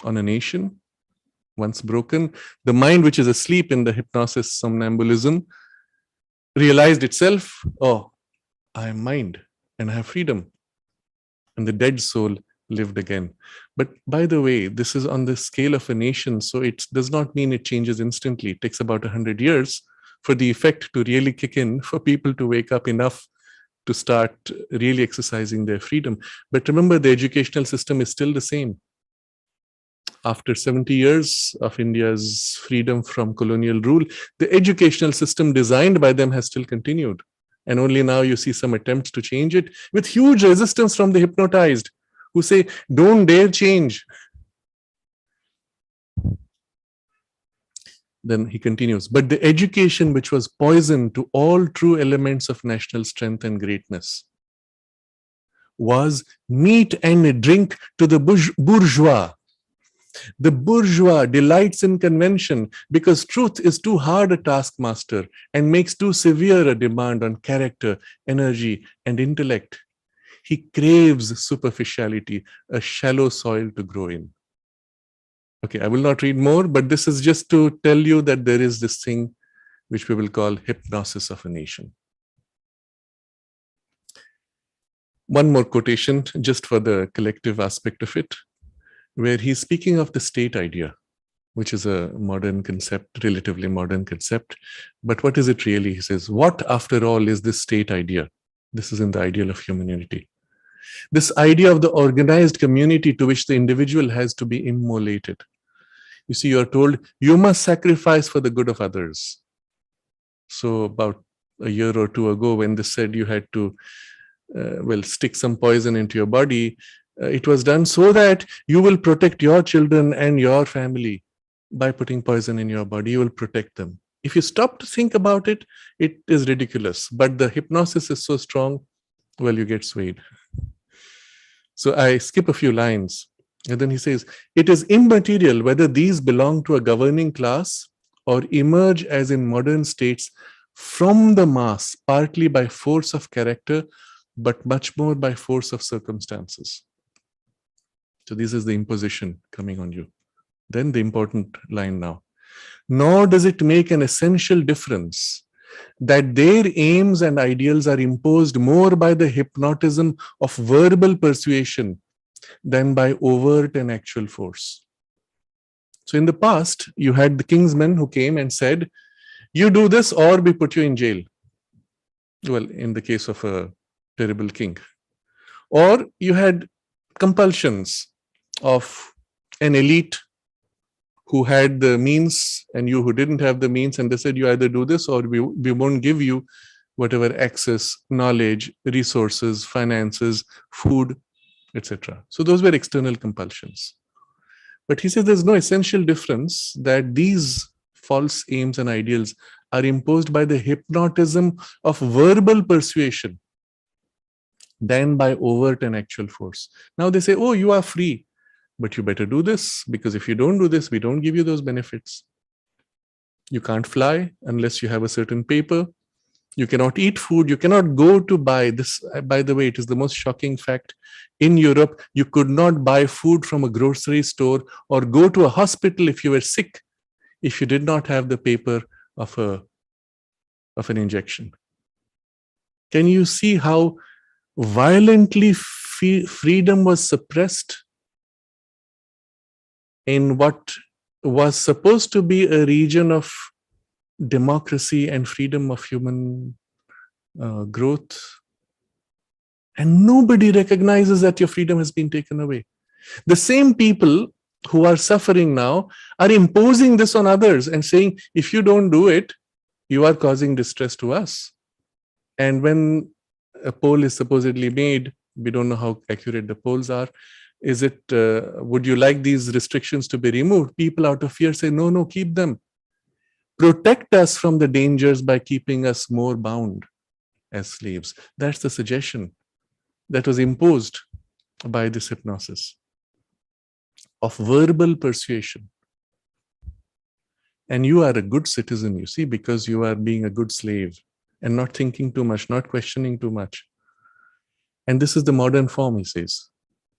on a nation, once broken. The mind, which is asleep in the hypnosis, somnambulism, realized itself, oh, I am mind and I have freedom. And the dead soul lived again. But by the way, this is on the scale of a nation, so it does not mean it changes instantly. It takes about 100 years for the effect to really kick in, for people to wake up enough to start really exercising their freedom. But remember, the educational system is still the same. After 70 years of India's freedom from colonial rule, the educational system designed by them has still continued. And only now you see some attempts to change it with huge resistance from the hypnotized who say, don't dare change. Then he continues, but the education which was poison to all true elements of national strength and greatness was meat and drink to the bourgeois. The bourgeois delights in convention because truth is too hard a taskmaster and makes too severe a demand on character, energy, and intellect. He craves superficiality, a shallow soil to grow in. Okay, I will not read more, but this is just to tell you that there is this thing which we will call hypnosis of a nation. One more quotation just for the collective aspect of it, where he's speaking of the state idea, which is a modern concept, relatively modern concept. But what is it really? He says, what after all is this state idea? This is in the ideal of human unity. This idea of the organized community to which the individual has to be immolated. You see, you're told you must sacrifice for the good of others. So about a year or two ago, when they said you had to stick some poison into your body, it was done so that you will protect your children and your family. By putting poison in your body, you will protect them. If you stop to think about it, it is ridiculous. But the hypnosis is so strong, well, you get swayed. So I skip a few lines. And then he says, it is immaterial whether these belong to a governing class or emerge as in modern states from the mass, partly by force of character, but much more by force of circumstances. So this is the imposition coming on you. Then the important line now. Nor does it make an essential difference that their aims and ideals are imposed more by the hypnotism of verbal persuasion than by overt and actual force. So in the past, you had the king's men who came and said, you do this or we put you in jail. Well, in the case of a terrible king. Or you had compulsions of an elite who had the means and you who didn't have the means, and they said you either do this or we won't give you whatever access, knowledge, resources, finances, food, etc. So those were external compulsions. But he says there's no essential difference that these false aims and ideals are imposed by the hypnotism of verbal persuasion than by overt and actual force. Now they say, oh, you are free, but you better do this, because if you don't do this, we don't give you those benefits. You can't fly unless you have a certain paper. You cannot eat food. You cannot go to buy this. By the way, it is the most shocking fact. In Europe, you could not buy food from a grocery store or go to a hospital if you were sick, if you did not have the paper of an injection. Can you see how violently freedom was suppressed in what was supposed to be a region of democracy and freedom of human growth? And nobody recognizes that your freedom has been taken away. The same people who are suffering now are imposing this on others and saying, if you don't do it, you are causing distress to us. And when a poll is supposedly made, we don't know how accurate the polls are. Is it, would you like these restrictions to be removed? People out of fear say, no, keep them. Protect us from the dangers by keeping us more bound as slaves. That's the suggestion that was imposed by this hypnosis of verbal persuasion. And you are a good citizen, you see, because you are being a good slave and not thinking too much, not questioning too much. And this is the modern form, he says.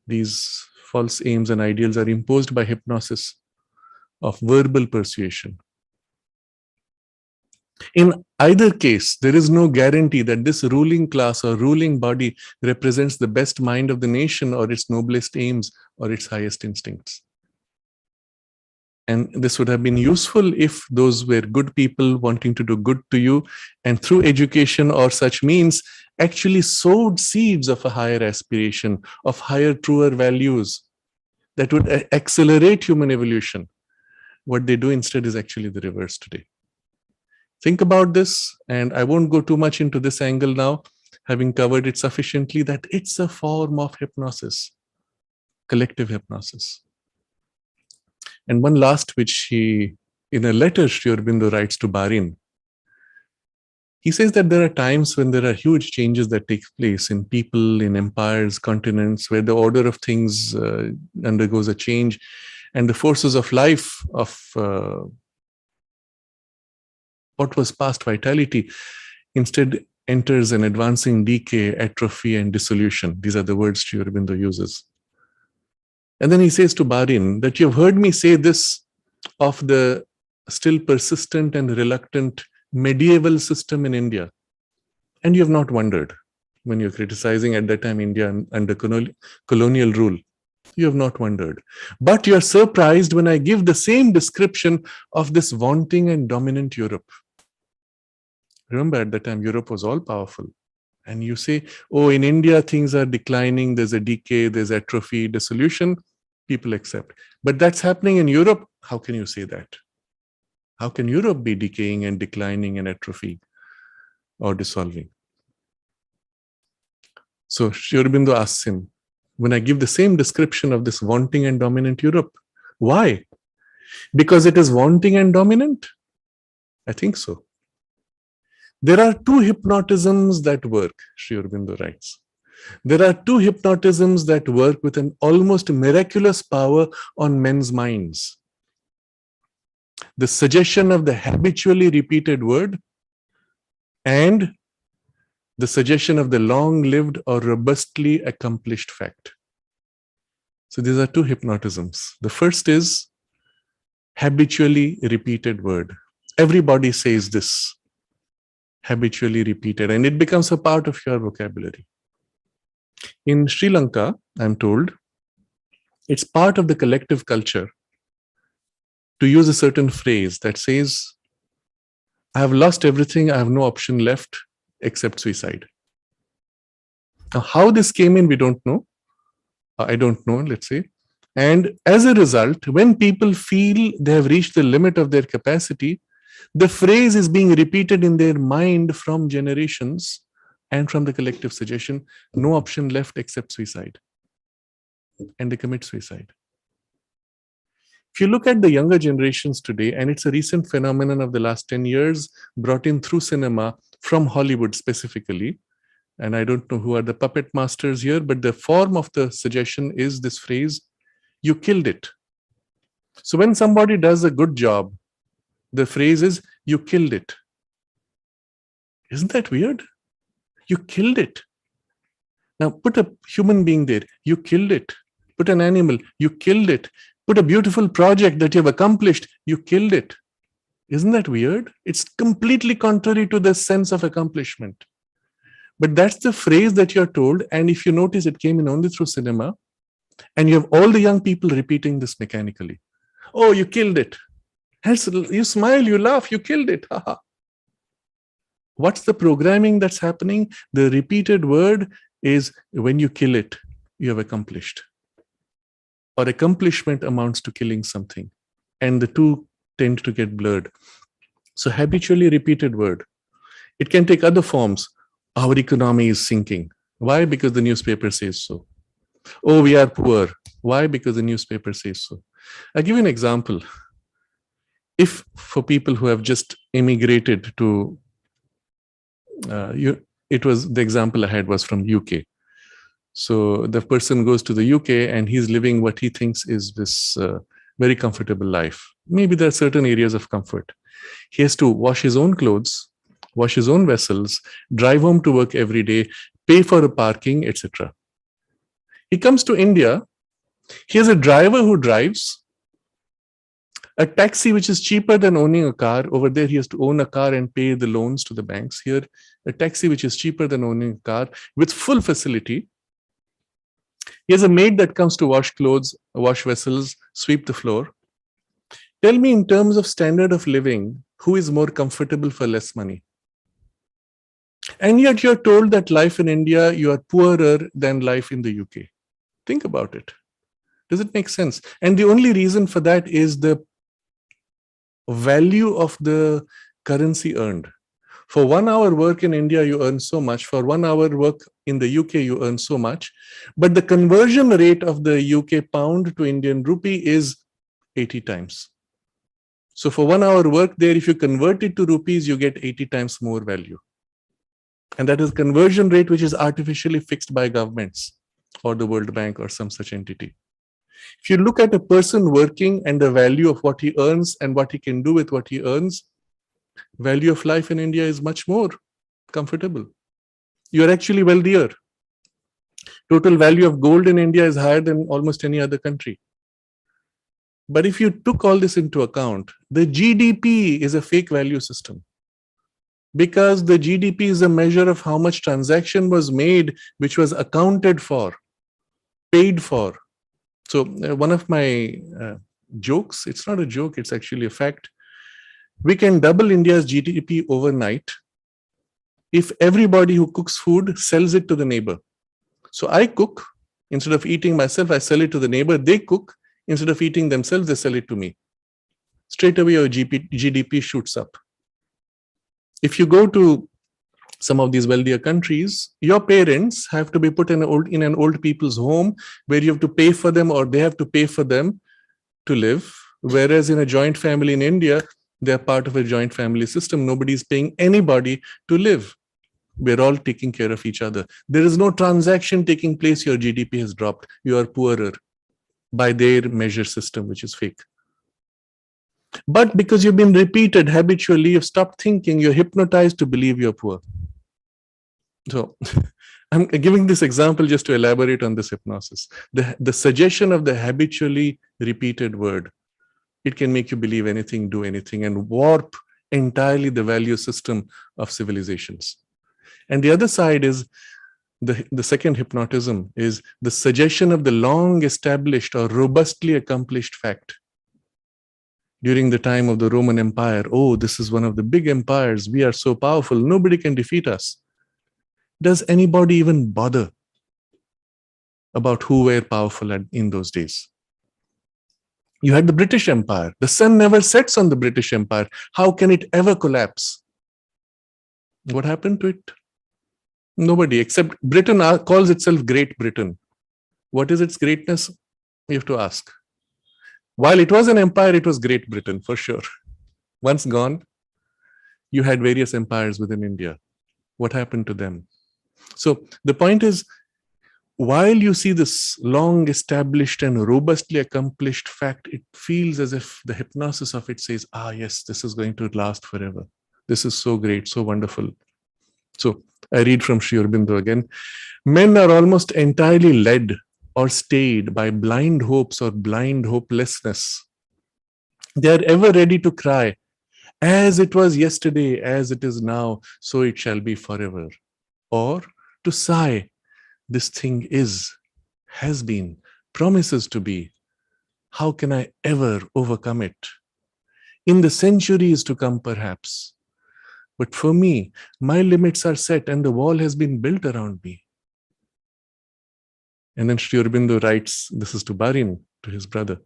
These false aims and ideals are imposed by hypnosis of verbal persuasion. In either case, there is no guarantee that this ruling class or ruling body represents the best mind of the nation or its noblest aims or its highest instincts. And this would have been useful if those were good people wanting to do good to you, and through education or such means actually sowed seeds of a higher aspiration, of higher, truer values that would accelerate human evolution. What they do instead is actually the reverse today. Think about this, and I won't go too much into this angle now, having covered it sufficiently, that it's a form of hypnosis, collective hypnosis. And one last, which he, in a letter Sri Aurobindo writes to Barin, he says that there are times when there are huge changes that take place in people, in empires, continents, where the order of things undergoes a change, and the forces of life, of what was past vitality, instead enters an advancing decay, atrophy, and dissolution. These are the words Sri Aurobindo uses. And then he says to Barin that you've heard me say this of the still persistent and reluctant medieval system in India. And you have not wondered when you're criticizing at that time India under colonial rule. You have not wondered. But you're surprised when I give the same description of this vaunting and dominant Europe. Remember, at that time, Europe was all powerful. And you say, oh, in India, things are declining, there's a decay, there's atrophy, dissolution. People accept. But that's happening in Europe. How can you say that? How can Europe be decaying and declining and atrophy or dissolving? So Sri Aurobindo asks him, when I give the same description of this vaunting and dominant Europe, why? Because it is vaunting and dominant? I think so. There are two hypnotisms that work, Sri Aurobindo writes. There are two hypnotisms that work with an almost miraculous power on men's minds. The suggestion of the habitually repeated word and the suggestion of the long-lived or robustly accomplished fact. So these are two hypnotisms. The first is habitually repeated word. Everybody says this, habitually repeated, and it becomes a part of your vocabulary. In Sri Lanka, I'm told, it's part of the collective culture to use a certain phrase that says, I have lost everything, I have no option left except suicide. Now, how this came in, we don't know. I don't know, let's say. And as a result, when people feel they have reached the limit of their capacity, the phrase is being repeated in their mind from generations and from the collective suggestion, no option left except suicide. And they commit suicide. If you look at the younger generations today, and it's a recent phenomenon of the last 10 years brought in through cinema from Hollywood specifically, and I don't know who are the puppet masters here, but the form of the suggestion is this phrase, you killed it. So when somebody does a good job, the phrase is, you killed it. Isn't that weird? You killed it. Now put a human being there, you killed it. Put an animal, you killed it. Put a beautiful project that you've accomplished, you killed it. Isn't that weird? It's completely contrary to the sense of accomplishment. But that's the phrase that you're told, and if you notice, it came in only through cinema, and you have all the young people repeating this mechanically. Oh, you killed it. You smile, you laugh, you killed it. What's the programming that's happening? The repeated word is when you kill it, you have accomplished. Or accomplishment amounts to killing something. And the two tend to get blurred. So habitually repeated word. It can take other forms. Our economy is sinking. Why? Because the newspaper says so. Oh, we are poor. Why? Because the newspaper says so. I'll give you an example. If for people who have just immigrated to, it was the example I had was from UK. So the person goes to the UK and he's living what he thinks is this very comfortable life. Maybe there are certain areas of comfort. He has to wash his own clothes, wash his own vessels, drive home to work every day, pay for a parking, etc. He comes to India. He has a driver who drives, a taxi which is cheaper than owning a car. Over there, he has to own a car and pay the loans to the banks. Here, a taxi which is cheaper than owning a car with full facility. He has a maid that comes to wash clothes, wash vessels, sweep the floor. Tell me, in terms of standard of living, who is more comfortable for less money? And yet you're told that life in India, you are poorer than life in the UK. Think about it. Does it make sense? And the only reason for that is the value of the currency earned. For 1 hour work in India, you earn so much. For 1 hour work in the UK, you earn so much. But the conversion rate of the UK pound to Indian rupee is 80 times. So for 1 hour work there, if you convert it to rupees, you get 80 times more value. And that is conversion rate, which is artificially fixed by governments or the World Bank or some such entity. If you look at a person working and the value of what he earns and what he can do with what he earns, value of life in India is much more comfortable. You are actually wealthier. Total value of gold in India is higher than almost any other country. But if you took all this into account, the GDP is a fake value system. Because the GDP is a measure of how much transaction was made, which was accounted for, paid for. So one of my jokes, it's not a joke, it's actually a fact. We can double India's GDP overnight if everybody who cooks food sells it to the neighbor. So I cook, instead of eating myself, I sell it to the neighbor. They cook, instead of eating themselves, they sell it to me. Straight away, your GDP shoots up. If you go to some of these wealthier countries, your parents have to be put in an old people's home where you have to pay for them or they have to pay for them to live. Whereas in a joint family in India, they're part of a joint family system. Nobody's paying anybody to live. We're all taking care of each other. There is no transaction taking place. Your GDP has dropped. You are poorer by their measure system, which is fake. But because you've been repeated habitually, you've stopped thinking, you're hypnotized to believe you're poor. So I'm giving this example just to elaborate on this hypnosis. The suggestion of the habitually repeated word, it can make you believe anything, do anything, and warp entirely the value system of civilizations. And the other side is the second hypnotism is the suggestion of the long established or robustly accomplished fact. During the time of the Roman Empire, oh, this is one of the big empires. We are so powerful. Nobody can defeat us. Does anybody even bother about who were powerful in those days? You had the British Empire. The sun never sets on the British Empire. How can it ever collapse? What happened to it? Nobody, except Britain calls itself Great Britain. What is its greatness? You have to ask. While it was an empire, it was Great Britain, for sure. Once gone, you had various empires within India. What happened to them? So the point is, while you see this long established and robustly accomplished fact, it feels as if the hypnosis of it says, ah, yes, this is going to last forever. This is so great, so wonderful. So I read from Sri Aurobindo again. Men are almost entirely led or stayed by blind hopes or blind hopelessness. They are ever ready to cry, as it was yesterday, as it is now, so it shall be forever. Or to sigh, this thing is, has been, promises to be. How can I ever overcome it? In the centuries to come, perhaps. But for me, my limits are set and the wall has been built around me. And then Sri Aurobindo writes, this is to Barin, to his brother.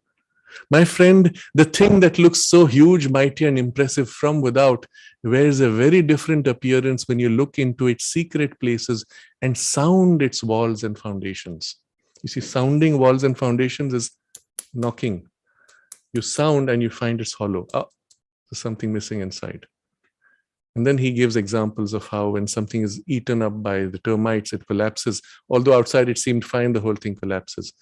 My friend, the thing that looks so huge, mighty, and impressive from without wears a very different appearance when you look into its secret places and sound its walls and foundations. You see, sounding walls and foundations is knocking. You sound and you find it's hollow. Oh, there's something missing inside. And then he gives examples of how when something is eaten up by the termites, it collapses. Although outside it seemed fine, the whole thing collapses.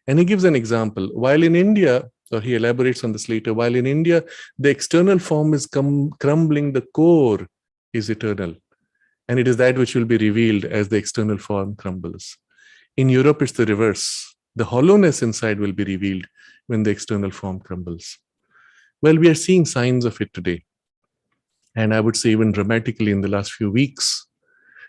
And he gives an example. While in India, or he elaborates on this later, while in India, the external form is crumbling, the core is eternal. And it is that which will be revealed as the external form crumbles. In Europe, it's the reverse. The hollowness inside will be revealed when the external form crumbles. Well, we are seeing signs of it today. And I would say even dramatically in the last few weeks,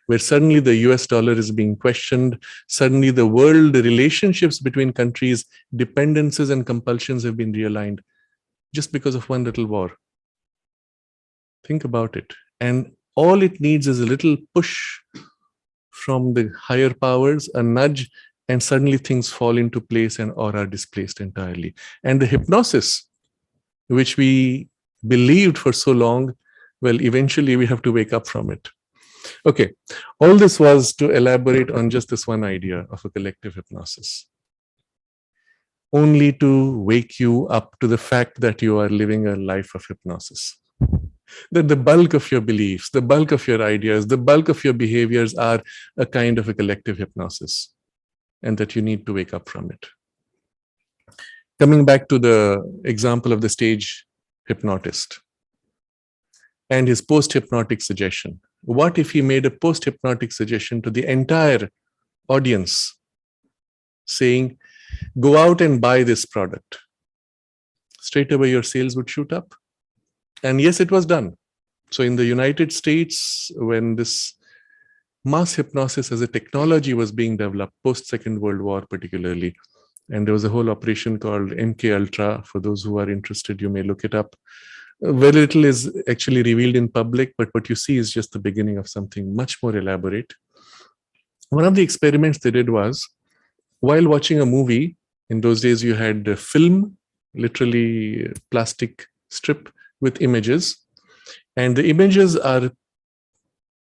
where suddenly the US dollar is being questioned, suddenly the world relationships between countries, dependencies and compulsions have been realigned just because of one little war. Think about it. And all it needs is a little push from the higher powers, a nudge, and suddenly things fall into place and or are displaced entirely. And the hypnosis, which we believed for so long, Well, eventually we have to wake up from it. Okay, all this was to elaborate on just this one idea of a collective hypnosis, only to wake you up to the fact that you are living a life of hypnosis. That the bulk of your beliefs, the bulk of your ideas, the bulk of your behaviors are a kind of a collective hypnosis, and that you need to wake up from it. Coming back to the example of the stage hypnotist and his post-hypnotic suggestion. What if he made a post-hypnotic suggestion to the entire audience saying, go out and buy this product? Straight away your sales would shoot up. And yes, it was done. So in the United States, when this mass hypnosis as a technology was being developed, post-Second World War particularly, and there was a whole operation called MK Ultra. For those who are interested, you may look it up. Very little is actually revealed in public, but what you see is just the beginning of something much more elaborate. One of the experiments they did was, while watching a movie, in those days you had the film, literally plastic strip with images, and the images are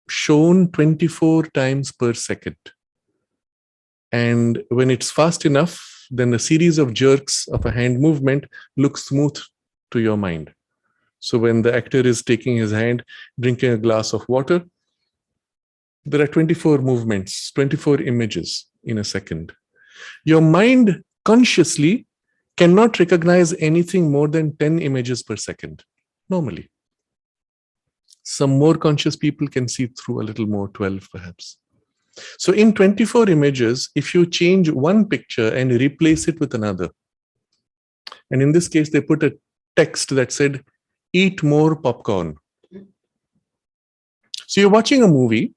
shown 24 times per second. And when it's fast enough, then a series of jerks of a hand movement looks smooth to your mind. So when the actor is taking his hand, drinking a glass of water, there are 24 movements, 24 images in a second. Your mind consciously cannot recognize anything more than 10 images per second, normally. Some more conscious people can see through a little more, 12 perhaps. So in 24 images, if you change one picture and replace it with another, and in this case, they put a text that said, eat more popcorn. So you're watching a movie,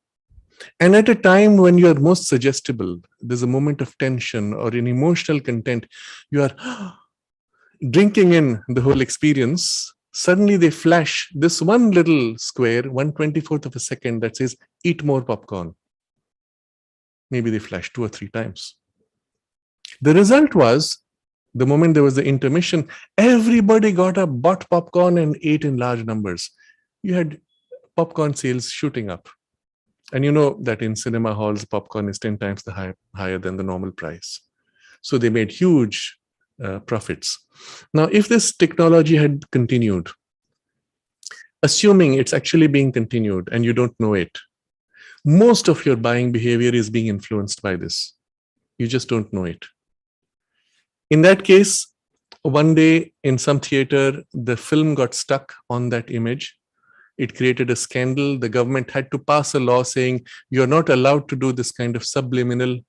and at a time when you are most suggestible, there's a moment of tension or an emotional content, you are drinking in the whole experience. Suddenly they flash this one little square, 1/24th of a second, that says, eat more popcorn. Maybe they flashed 2 or 3 times. The result was, the moment there was the intermission, everybody got up, bought popcorn and ate in large numbers. You had popcorn sales shooting up. And you know that in cinema halls, popcorn is 10 times higher than the normal price. So they made huge profits. Now, if this technology had continued, assuming it's actually being continued and you don't know it, most of your buying behavior is being influenced by this. You just don't know it. In that case, one day in some theater, the film got stuck on that image. It created a scandal. The government had to pass a law saying you're not allowed to do this kind of subliminal,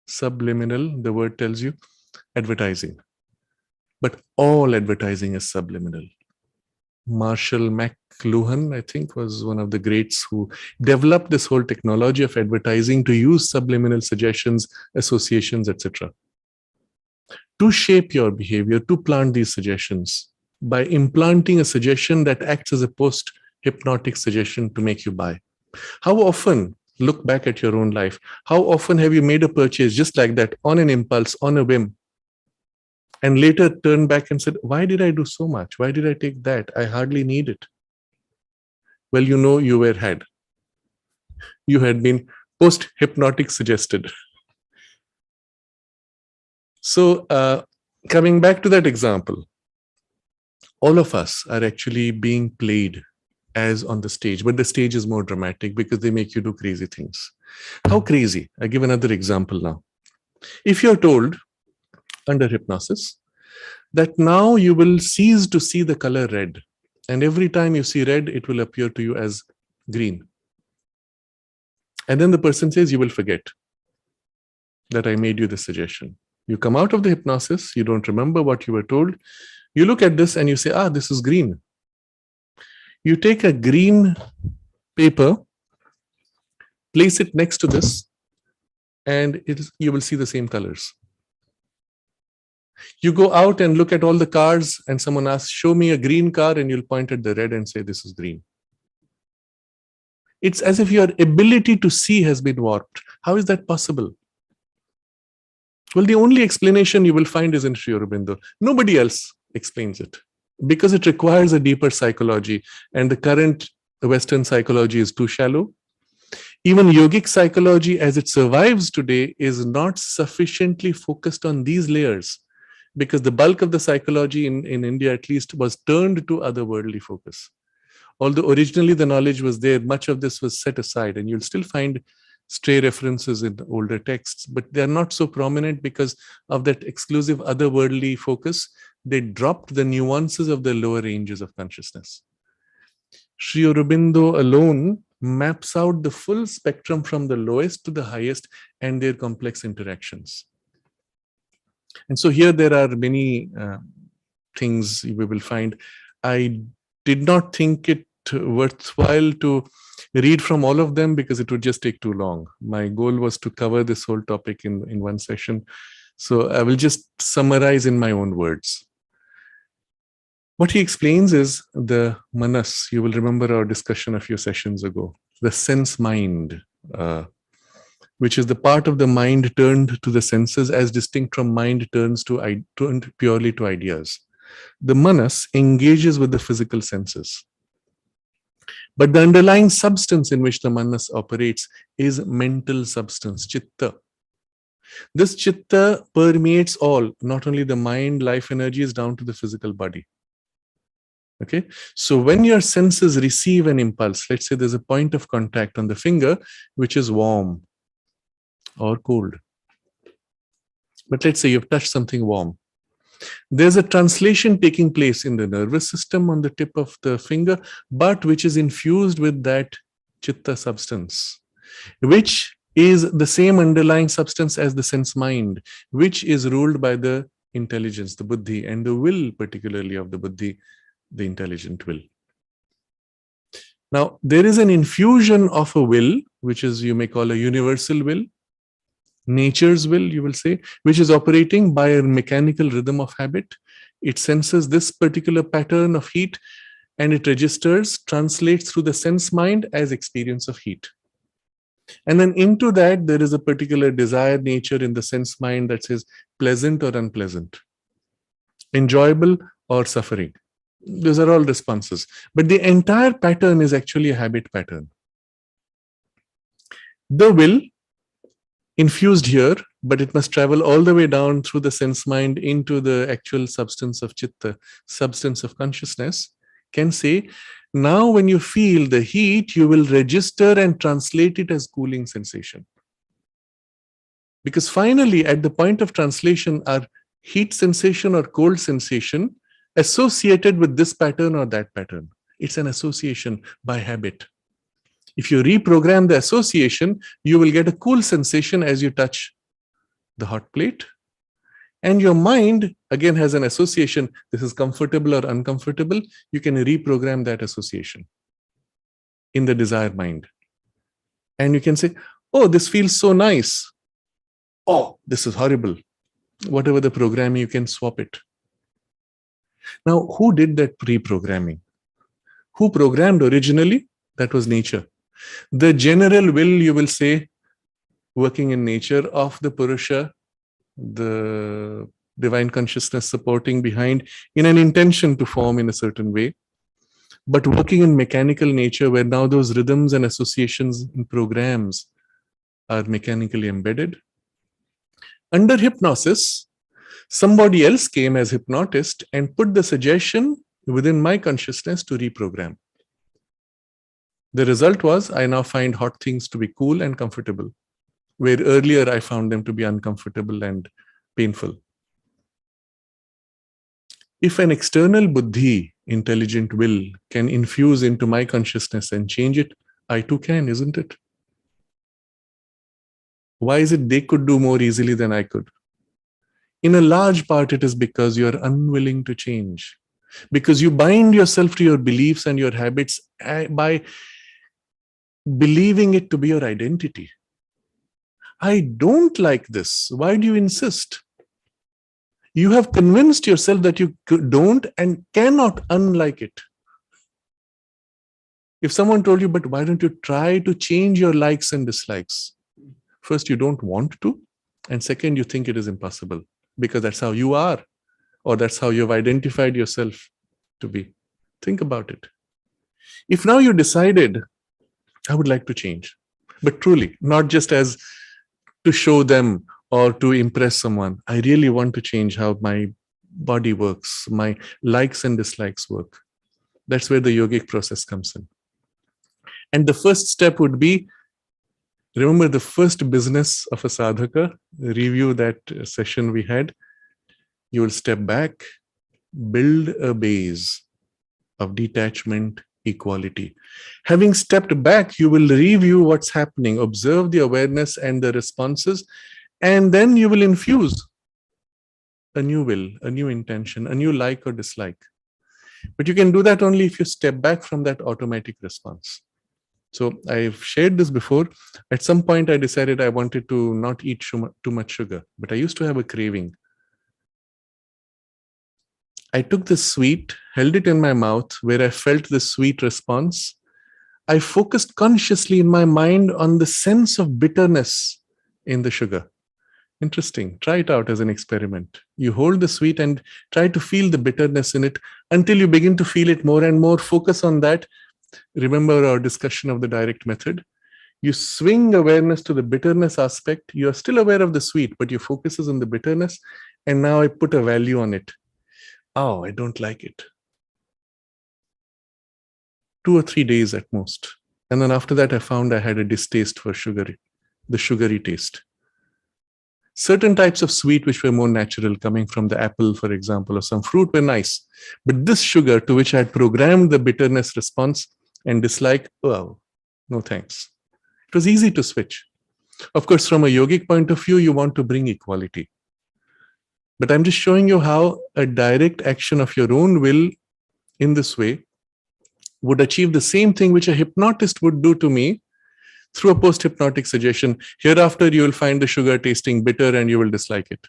the word tells you, advertising. But all advertising is subliminal. Marshall McLuhan, I think, was one of the greats who developed this whole technology of advertising to use subliminal suggestions, associations, etc. To shape your behavior, to plant these suggestions by implanting a suggestion that acts as a post-hypnotic suggestion to make you buy. How often, look back at your own life, how often have you made a purchase just like that, on an impulse, on a whim, and later turned back and said, why did I do so much? Why did I take that? I hardly need it. Well, you know you were had. You had been post-hypnotic suggested. So coming back to that example, all of us are actually being played as on the stage, but the stage is more dramatic because they make you do crazy things. How crazy? I give another example now. If you're told under hypnosis that now you will cease to see the color red, and every time you see red, it will appear to you as green. And then the person says, you will forget that I made you the suggestion. You come out of the hypnosis, you don't remember what you were told. You look at this and you say, this is green. You take a green paper, place it next to this, and you will see the same colors. You go out and look at all the cars and someone asks, show me a green car, and you'll point at the red and say, this is green. It's as if your ability to see has been warped. How is that possible? Well, the only explanation you will find is in Sri Aurobindo. Nobody else explains it. because it requires a deeper psychology, and the current Western psychology is too shallow. Even yogic psychology, as it survives today, is not sufficiently focused on these layers, because the bulk of the psychology in India, at least, was turned to otherworldly focus. Although originally the knowledge was there, much of this was set aside, and you'll still find stray references in older texts, but they're not so prominent because of that exclusive otherworldly focus. They dropped the nuances of the lower ranges of consciousness. Sri Aurobindo alone maps out the full spectrum from the lowest to the highest and their complex interactions. And so here there are many things we will find. I did not think it worthwhile to read from all of them because it would just take too long. My goal was to cover this whole topic in one session. So I will just summarize in my own words. What he explains is the manas. You will remember our discussion a few sessions ago. The sense mind, which is the part of the mind turned to the senses as distinct from mind turned purely to ideas. The manas engages with the physical senses. But the underlying substance in which the manas operates is mental substance, chitta. This chitta permeates all, not only the mind, life energies, down to the physical body. Okay, so when your senses receive an impulse, let's say there's a point of contact on the finger, which is warm or cold. But let's say you've touched something warm. There's a translation taking place in the nervous system on the tip of the finger, but which is infused with that chitta substance, which is the same underlying substance as the sense mind, which is ruled by the intelligence, the buddhi, and the will, particularly of the buddhi, the intelligent will. Now, there is an infusion of a will, which is, you may call a universal will, nature's will, you will say, which is operating by a mechanical rhythm of habit. It senses this particular pattern of heat and it registers, translates through the sense mind as experience of heat. And then into that, there is a particular desire nature in the sense mind that says pleasant or unpleasant, enjoyable or suffering. Those are all responses. But the entire pattern is actually a habit pattern. The will, infused here, but it must travel all the way down through the sense mind into the actual substance of chitta, substance of consciousness, can say, now when you feel the heat, you will register and translate it as cooling sensation. Because finally, at the point of translation, are heat sensation or cold sensation associated with this pattern or that pattern. It's an association by habit. If you reprogram the association, you will get a cool sensation as you touch the hot plate. And your mind, again, has an association. This is comfortable or uncomfortable. You can reprogram that association in the desired mind. And you can say, oh, this feels so nice. Oh, this is horrible. Whatever the programming, you can swap it. Now, who did that reprogramming? Who programmed originally? That was nature. The general will, you will say, working in nature of the Purusha, the divine consciousness supporting behind in an intention to form in a certain way, but working in mechanical nature where now those rhythms and associations and programs are mechanically embedded. Under hypnosis, somebody else came as hypnotist and put the suggestion within my consciousness to reprogram. The result was I now find hot things to be cool and comfortable, where earlier I found them to be uncomfortable and painful. If an external buddhi, intelligent will, can infuse into my consciousness and change it, I too can, isn't it? Why is it they could do more easily than I could? In a large part, it is because you are unwilling to change. Because you bind yourself to your beliefs and your habits by believing it to be your identity. I don't like this. Why do you insist? You have convinced yourself that you don't and cannot unlike it. If someone told you, but why don't you try to change your likes and dislikes? First, you don't want to. And second, you think it is impossible because that's how you are, or that's how you've identified yourself. to be. Think about it. If now you decided, I would like to change, but truly, not just as to show them or to impress someone. I really want to change how my body works, my likes and dislikes work. That's where the yogic process comes in. And the first step would be, remember the first business of a sadhaka, review that session we had. You will step back, build a base of detachment, equality. Having stepped back, you will review what's happening, observe the awareness and the responses, and then you will infuse a new will, a new intention, a new like or dislike. But you can do that only if you step back from that automatic response. So I've shared this before. At some point, I decided I wanted to not eat too much sugar, but I used to have a craving. I took the sweet, held it in my mouth where I felt the sweet response. I focused consciously in my mind on the sense of bitterness in the sugar. Interesting. Try it out as an experiment. You hold the sweet and try to feel the bitterness in it until you begin to feel it more and more. Focus on that. Remember our discussion of the direct method. You swing awareness to the bitterness aspect. You are still aware of the sweet, but your focus is on the bitterness. And now I put a value on it. Oh, I don't like it. 2 or 3 days at most. And then after that, I found I had a distaste for the sugary taste. Certain types of sweet which were more natural, coming from the apple, for example, or some fruit, were nice. But this sugar to which I had programmed the bitterness response and dislike, oh, no thanks. It was easy to switch. Of course, from a yogic point of view, you want to bring equality. But I'm just showing you how a direct action of your own will in this way would achieve the same thing which a hypnotist would do to me through a post-hypnotic suggestion. Hereafter, you will find the sugar tasting bitter and you will dislike it.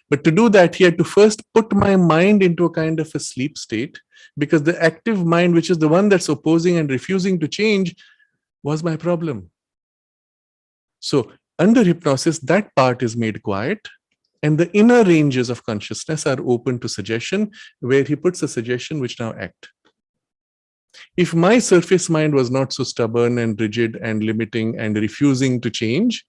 But to do that, he had to first put my mind into a kind of a sleep state, because the active mind, which is the one that's opposing and refusing to change, was my problem. So under hypnosis, that part is made quiet, and the inner ranges of consciousness are open to suggestion, where he puts a suggestion which now act. If my surface mind was not so stubborn and rigid and limiting and refusing to change,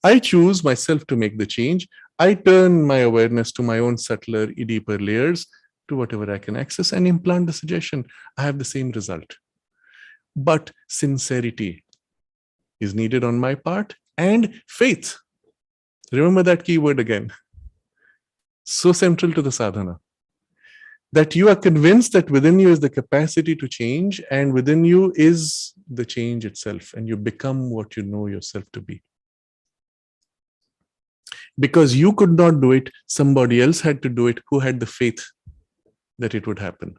I choose myself to make the change. I turn my awareness to my own subtler, deeper layers, to whatever I can access, and implant the suggestion. I have the same result. But sincerity is needed on my part, and faith. Remember that key word again. So central to the sadhana. That you are convinced that within you is the capacity to change, and within you is the change itself, and you become what you know yourself to be. Because you could not do it, somebody else had to do it who had the faith that it would happen.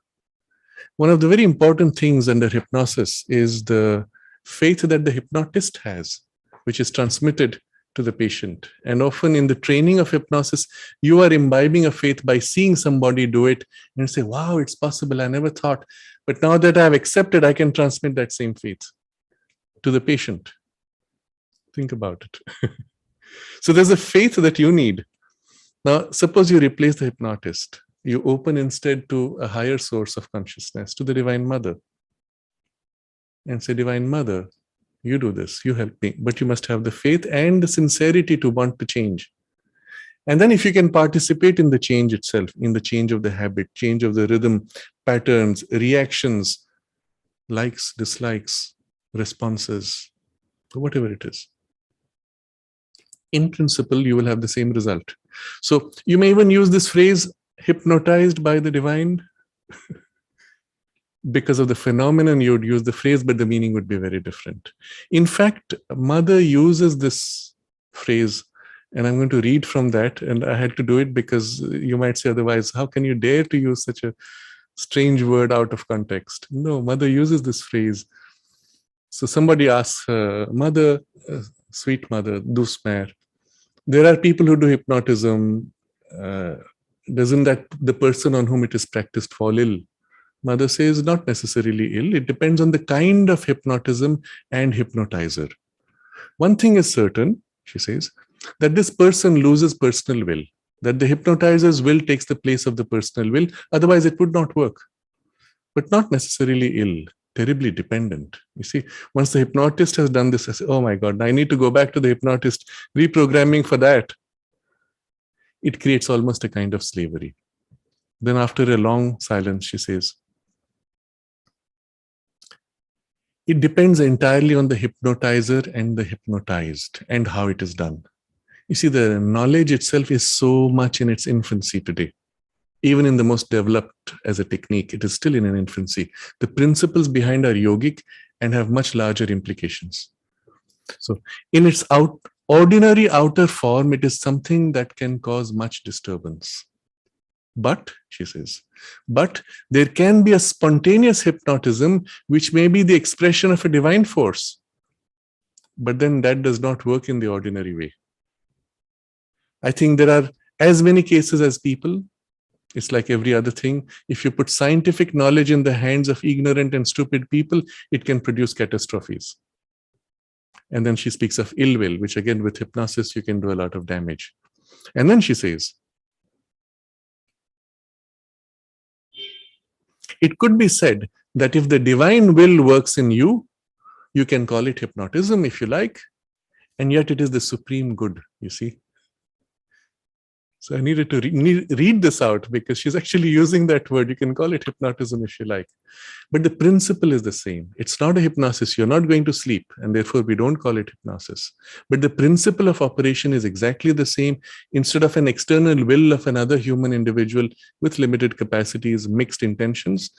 One of the very important things under hypnosis is the faith that the hypnotist has, which is transmitted to the patient. And often in the training of hypnosis, you are imbibing a faith by seeing somebody do it and say, wow, it's possible. I never thought. But now that I've accepted, I can transmit that same faith to the patient. Think about it. So there's a faith that you need. Now, suppose you replace the hypnotist. You open instead to a higher source of consciousness, to the Divine Mother. And say, Divine Mother, you do this, you help me, but you must have the faith and the sincerity to want to change. And then if you can participate in the change itself, in the change of the habit, change of the rhythm, patterns, reactions, likes, dislikes, responses, whatever it is, in principle, you will have the same result. So you may even use this phrase, hypnotized by the divine. Because of the phenomenon, you would use the phrase, but the meaning would be very different. In fact, Mother uses this phrase, and I'm going to read from that, and I had to do it because you might say otherwise, how can you dare to use such a strange word out of context? No, Mother uses this phrase. So somebody asks her, Mother, sweet Mother, dusmer, there are people who do hypnotism. Doesn't that the person on whom it is practiced fall ill? Mother says, not necessarily ill. It depends on the kind of hypnotism and hypnotizer. One thing is certain, she says, that this person loses personal will, that the hypnotizer's will takes the place of the personal will. Otherwise, it would not work. but not necessarily ill, terribly dependent. You see, once the hypnotist has done this, I say, oh my God, I need to go back to the hypnotist, reprogramming for that. It creates almost a kind of slavery. Then after a long silence, she says, it depends entirely on the hypnotizer and the hypnotized and how it is done. You see, the knowledge itself is so much in its infancy today. Even in the most developed as a technique, it is still in an infancy. The principles behind are yogic and have much larger implications. So in its ordinary outer form, it is something that can cause much disturbance. But, she says, but there can be a spontaneous hypnotism, which may be the expression of a divine force. But then that does not work in the ordinary way. I think there are as many cases as people. It's like every other thing. If you put scientific knowledge in the hands of ignorant and stupid people, it can produce catastrophes. And then she speaks of ill will, which again, with hypnosis, you can do a lot of damage. And then she says, it could be said that if the divine will works in you, you can call it hypnotism if you like, and yet it is the supreme good, you see. So I needed to read this out because she's actually using that word. You can call it hypnotism if you like. But the principle is the same. It's not a hypnosis. You're not going to sleep, and therefore we don't call it hypnosis. But the principle of operation is exactly the same. Instead of an external will of another human individual with limited capacities, mixed intentions,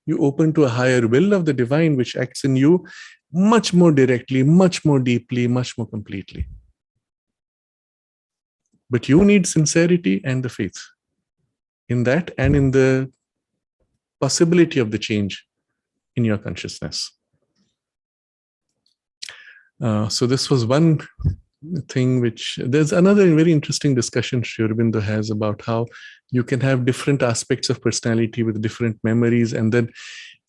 you open to a higher will of the divine, which acts in you much more directly, much more deeply, much more completely. But you need sincerity and the faith in that and in the possibility of the change in your consciousness. So this was one thing which, there's another very interesting discussion Sri Aurobindo has about how you can have different aspects of personality with different memories. And then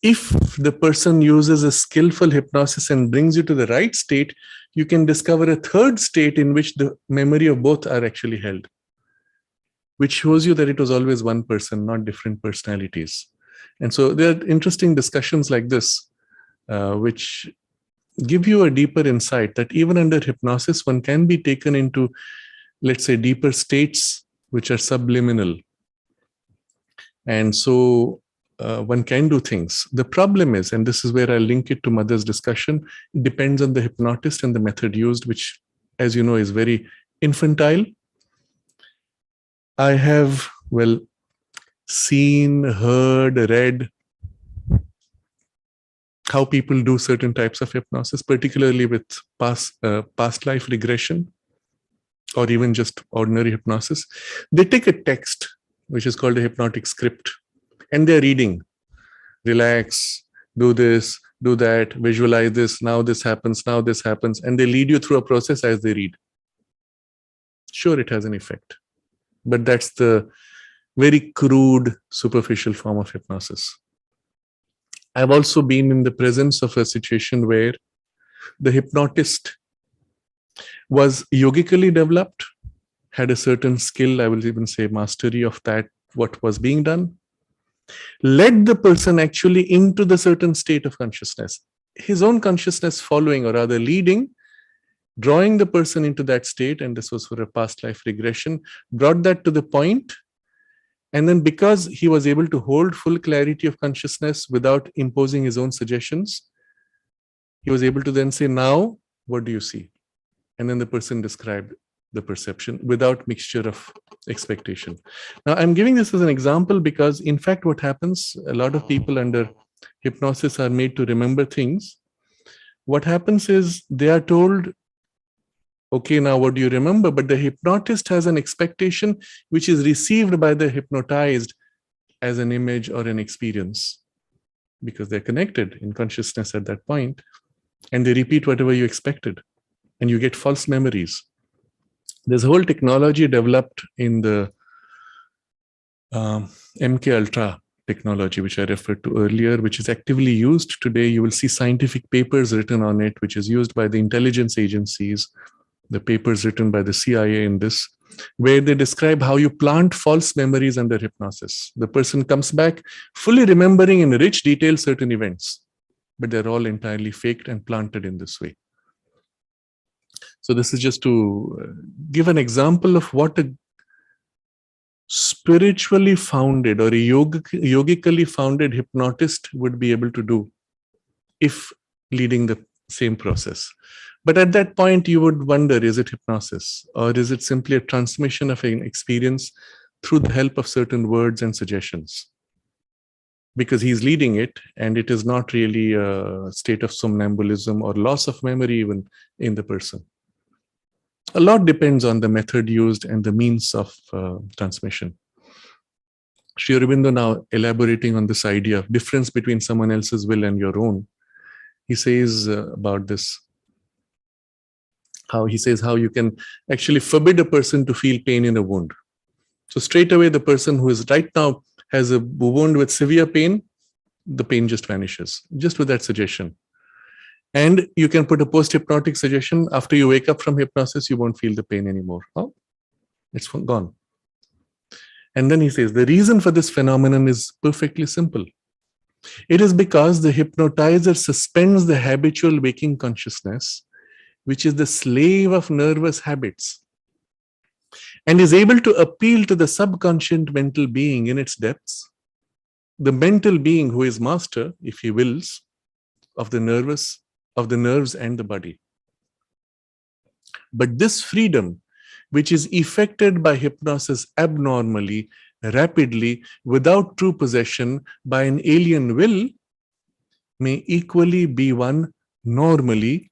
if the person uses a skillful hypnosis and brings you to the right state, you can discover a third state in which the memory of both are actually held, which shows you that it was always one person, not different personalities. And so there are interesting discussions like this, which give you a deeper insight that even under hypnosis, one can be taken into, let's say, deeper states, which are subliminal. And so one can do things. The problem is, and this is where I link it to Mother's discussion, it depends on the hypnotist and the method used, which, as you know, is very infantile. I have, seen, heard, read how people do certain types of hypnosis, particularly with past life regression, or even just ordinary hypnosis. They take a text, which is called a hypnotic script, and they're reading, relax, do this, do that, visualize this, now this happens, and they lead you through a process as they read. Sure, it has an effect, but that's the very crude, superficial form of hypnosis. I've also been in the presence of a situation where the hypnotist was yogically developed, had a certain skill, I will even say mastery of that, what was being done, led the person actually into the certain state of consciousness, his own consciousness following, or rather leading, drawing the person into that state, and this was for a past life regression, brought that to the point. And then because he was able to hold full clarity of consciousness without imposing his own suggestions, he was able to then say, now, what do you see? And then the person described the perception without mixture of expectation. Now, I'm giving this as an example because, in fact, what happens, a lot of people under hypnosis are made to remember things. What happens is they are told, okay, now what do you remember? But the hypnotist has an expectation which is received by the hypnotized as an image or an experience, because they're connected in consciousness at that point, and they repeat whatever you expected, and you get false memories. There's a whole technology developed in the MK Ultra technology, which I referred to earlier, which is actively used today. You will see scientific papers written on it, which is used by the intelligence agencies, the papers written by the CIA in this. where they describe how you plant false memories under hypnosis. The person comes back fully remembering in rich detail certain events, but they're all entirely faked and planted in this way. So this is just to give an example of what a spiritually founded or a yogically founded hypnotist would be able to do if leading the same process. But at that point, you would wonder, is it hypnosis, or is it simply a transmission of an experience through the help of certain words and suggestions? Because he's leading it, and it is not really a state of somnambulism or loss of memory even in the person. A lot depends on the method used and the means of transmission. Sri Aurobindo, now elaborating on this idea of difference between someone else's will and your own, he says about this, how you can actually forbid a person to feel pain in a wound. So straight away, the person who is right now has a wound with severe pain, the pain just vanishes, just with that suggestion. And you can put a post-hypnotic suggestion. After you wake up from hypnosis, you won't feel the pain anymore. Oh, it's gone. And then he says, the reason for this phenomenon is perfectly simple. It is because the hypnotizer suspends the habitual waking consciousness, which is the slave of nervous habits, and is able to appeal to the subconscious mental being in its depths, the mental being who is master, if he wills, of the nerves and the body. But this freedom, which is effected by hypnosis abnormally, rapidly, without true possession by an alien will, may equally be won normally,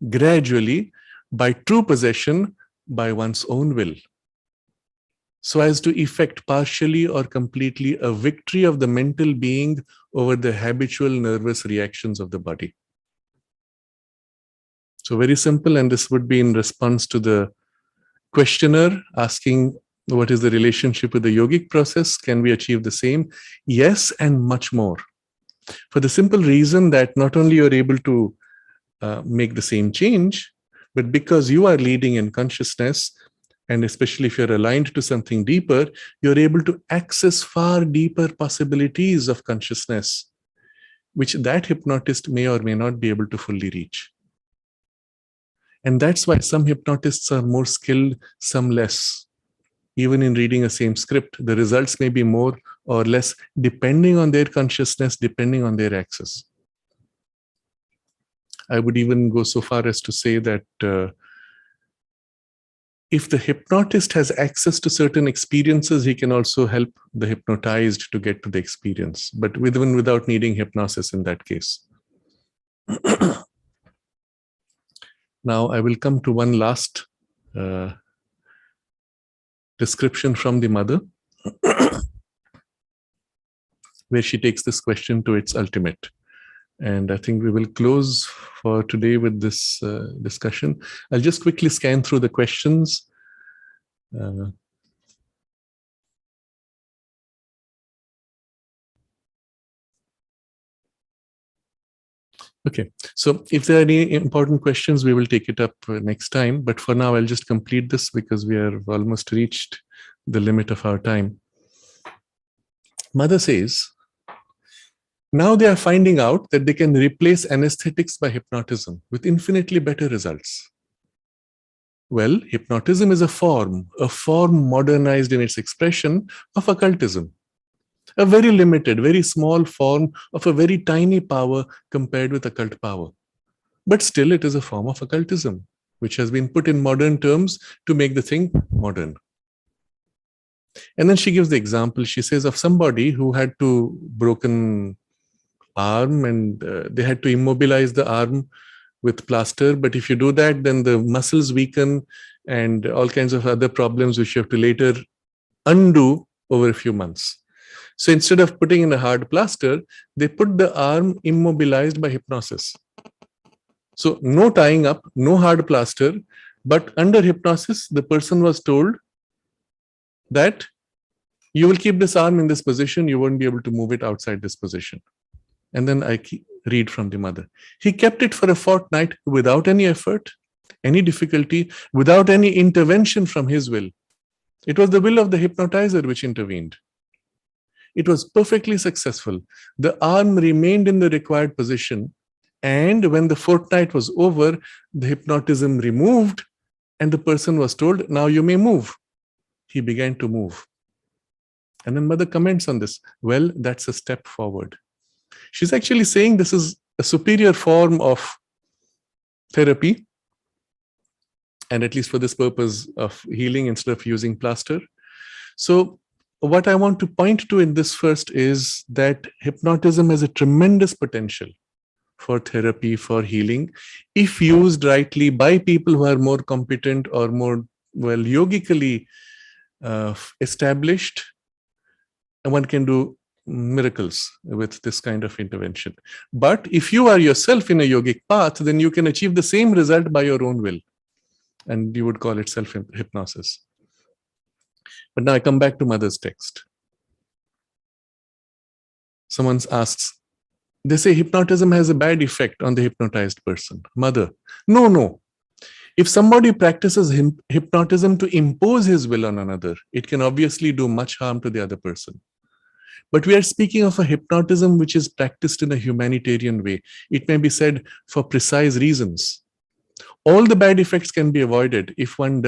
gradually, by true possession by one's own will, so as to effect partially or completely a victory of the mental being over the habitual nervous reactions of the body. So very simple, and this would be in response to the questioner asking, what is the relationship with the yogic process? Can we achieve the same? Yes, and much more. For the simple reason that not only you're able to make the same change, but because you are leading in consciousness, and especially if you're aligned to something deeper, you're able to access far deeper possibilities of consciousness, which that hypnotist may or may not be able to fully reach. And that's why some hypnotists are more skilled, some less. Even in reading a same script, the results may be more or less depending on their consciousness, depending on their access. I would even go so far as to say that if the hypnotist has access to certain experiences, he can also help the hypnotized to get to the experience, but even without needing hypnosis in that case. Now, I will come to one last description from the mother, where she takes this question to its ultimate. And I think we will close for today with this discussion. I'll just quickly scan through the questions. Okay, so if there are any important questions, we will take it up next time. But for now, I'll just complete this because we have almost reached the limit of our time. Mother says, now they are finding out that they can replace anesthetics by hypnotism with infinitely better results. Well, hypnotism is a form modernized in its expression of occultism. A very limited, very small form of a very tiny power compared with occult power. But still, it is a form of occultism, which has been put in modern terms to make the thing modern. And then she gives the example, she says, of somebody who had to broken arm and they had to immobilize the arm with plaster. But if you do that, then the muscles weaken and all kinds of other problems which you have to later undo over a few months. So instead of putting in a hard plaster, they put the arm immobilized by hypnosis. So no tying up, no hard plaster, but under hypnosis, the person was told that you will keep this arm in this position, you won't be able to move it outside this position. And then I read from the mother. He kept it for a fortnight without any effort, any difficulty, without any intervention from his will. It was the will of the hypnotizer which intervened. It was perfectly successful. The arm remained in the required position, and when the fortnight was over, the hypnotism removed, and the person was told, now you may move. He began to move. And then mother comments on this. Well, that's a step forward. She's actually saying this is a superior form of therapy, and at least for this purpose of healing instead of using plaster. So what I want to point to in this first is that hypnotism has a tremendous potential for therapy, for healing, if used rightly by people who are more competent or more, well, yogically established. And one can do miracles with this kind of intervention. But if you are yourself in a yogic path, then you can achieve the same result by your own will. And you would call it self-hypnosis. But now I come back to mother's text. Someone asks, they say hypnotism has a bad effect on the hypnotized person. Mother, no. If somebody practices hypnotism to impose his will on another, it can obviously do much harm to the other person. But we are speaking of a hypnotism which is practiced in a humanitarian way. It may be said for precise reasons. All the bad effects can be avoided if one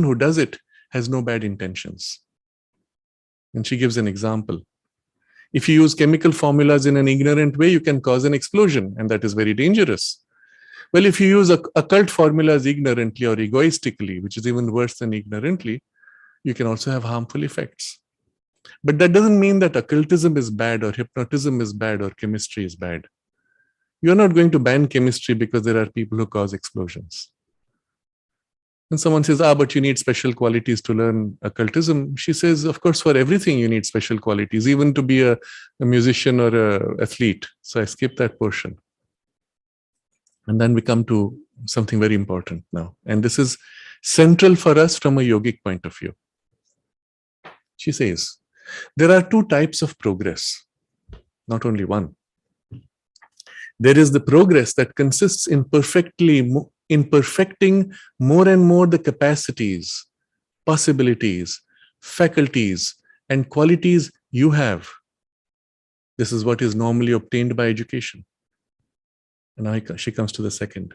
who does it has no bad intentions. And she gives an example. If you use chemical formulas in an ignorant way, you can cause an explosion, and that is very dangerous. Well, if you use occult formulas ignorantly or egoistically, which is even worse than ignorantly, you can also have harmful effects. But that doesn't mean that occultism is bad or hypnotism is bad or chemistry is bad. You're not going to ban chemistry because there are people who cause explosions. And someone says, but you need special qualities to learn occultism. She says, of course, for everything you need special qualities, even to be a musician or an athlete. So I skip that portion. And then we come to something very important now. And this is central for us from a yogic point of view. She says, there are two types of progress, not only one. There is the progress that consists in perfecting more and more the capacities, possibilities, faculties, and qualities you have. This is what is normally obtained by education. And now she comes to the second.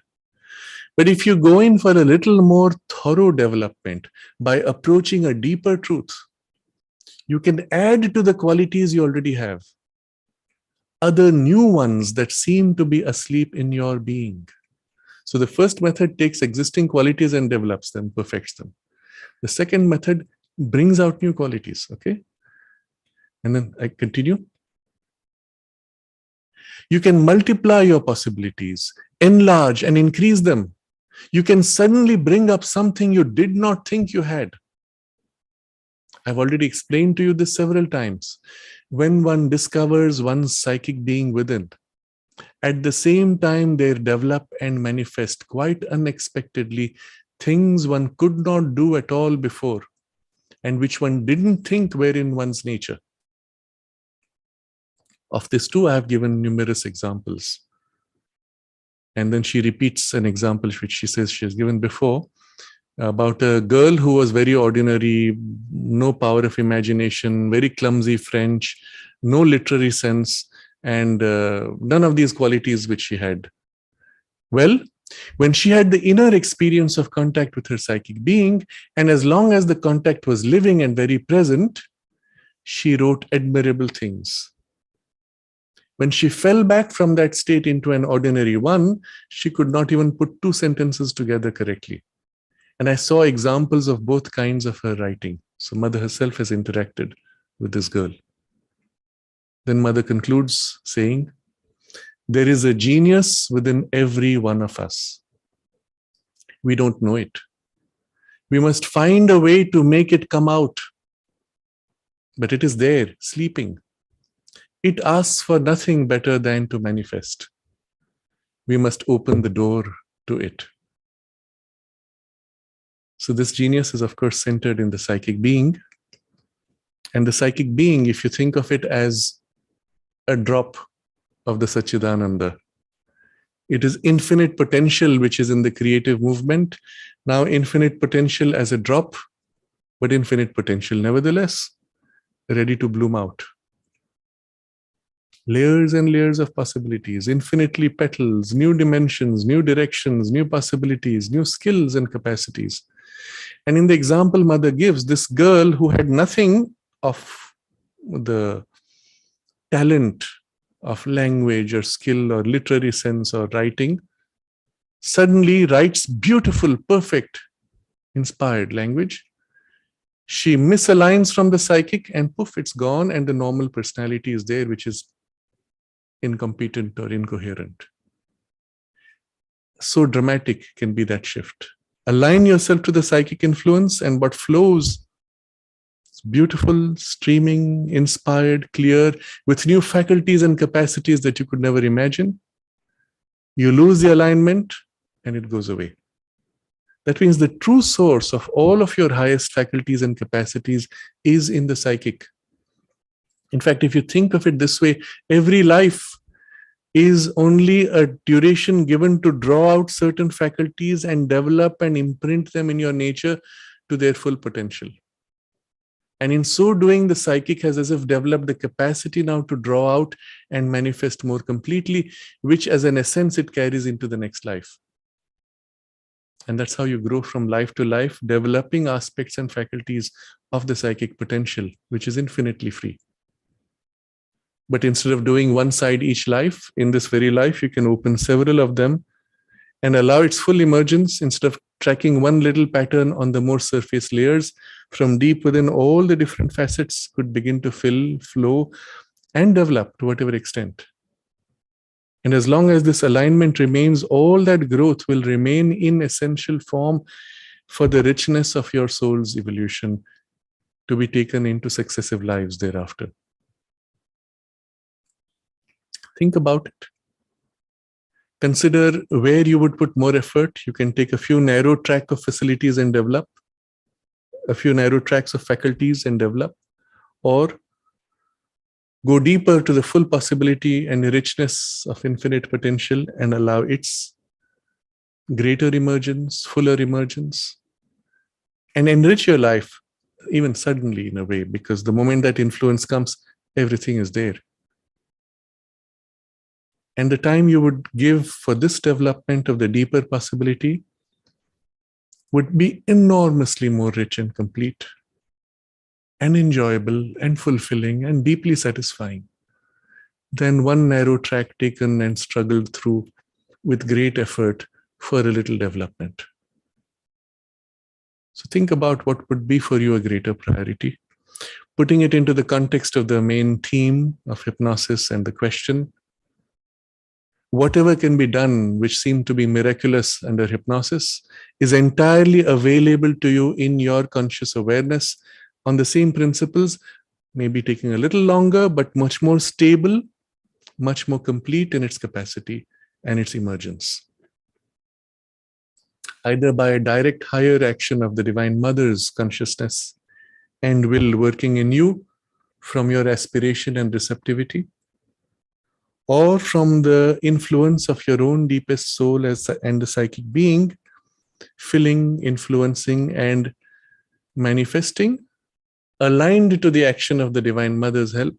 But if you go in for a little more thorough development by approaching a deeper truth, you can add to the qualities you already have other new ones that seem to be asleep in your being. So the first method takes existing qualities and develops them, perfects them. The second method brings out new qualities, okay? And then I continue. You can multiply your possibilities, enlarge and increase them. You can suddenly bring up something you did not think you had. I've already explained to you this several times. When one discovers one's psychic being within, at the same time they develop and manifest quite unexpectedly things one could not do at all before and which one didn't think were in one's nature. Of this too, I have given numerous examples. And then she repeats an example which she says she has given before about a girl who was very ordinary, no power of imagination, very clumsy French, no literary sense, and none of these qualities which she had. Well, when she had the inner experience of contact with her psychic being, and as long as the contact was living and very present, she wrote admirable things. When she fell back from that state into an ordinary one, she could not even put two sentences together correctly. And I saw examples of both kinds of her writing. So mother herself has interacted with this girl. Then mother concludes saying, there is a genius within every one of us. We don't know it. We must find a way to make it come out. But it is there, sleeping. It asks for nothing better than to manifest. We must open the door to it. So this genius is, of course, centered in the psychic being. And the psychic being, if you think of it as a drop of the Satchidananda, it is infinite potential which is in the creative movement. Now, infinite potential as a drop but infinite potential nevertheless, ready to bloom out. Layers and layers of possibilities, infinitely petals, new dimensions, new directions, new possibilities, new skills and capacities. And in the example Mother gives, this girl who had nothing of the talent of language or skill or literary sense or writing, suddenly writes beautiful, perfect, inspired language. She misaligns from the psychic and poof, it's gone, and the normal personality is there, which is incompetent or incoherent. So dramatic can be that shift. Align yourself to the psychic influence, and what flows is beautiful, streaming, inspired, clear, with new faculties and capacities that you could never imagine. You lose the alignment and it goes away. That means the true source of all of your highest faculties and capacities is in the psychic. In fact, if you think of it this way, every life is only a duration given to draw out certain faculties and develop and imprint them in your nature to their full potential. And in so doing, the psychic has as if developed the capacity now to draw out and manifest more completely, which as an essence it carries into the next life. And that's how you grow from life to life, developing aspects and faculties of the psychic potential, which is infinitely free. But instead of doing one side each life, in this very life, you can open several of them and allow its full emergence instead of tracking one little pattern on the more surface layers. From deep within, all the different facets could begin to fill, flow, and develop to whatever extent. And as long as this alignment remains, all that growth will remain in essential form for the richness of your soul's evolution to be taken into successive lives thereafter. Think about it. Consider where you would put more effort. You can take a few narrow track of facilities and develop, a few narrow tracks of faculties and develop, or go deeper to the full possibility and richness of infinite potential and allow its greater emergence, fuller emergence, and enrich your life even suddenly in a way, because the moment that influence comes, everything is there. And the time you would give for this development of the deeper possibility would be enormously more rich and complete and enjoyable and fulfilling and deeply satisfying than one narrow track taken and struggled through with great effort for a little development. So think about what would be for you a greater priority. Putting it into the context of the main theme of hypnosis and the question, whatever can be done which seemed to be miraculous under hypnosis is entirely available to you in your conscious awareness on the same principles, maybe taking a little longer, but much more stable, much more complete in its capacity and its emergence. Either by a direct higher action of the Divine Mother's consciousness and will working in you from your aspiration and receptivity, or from the influence of your own deepest soul and the psychic being, filling, influencing, and manifesting, aligned to the action of the Divine Mother's help,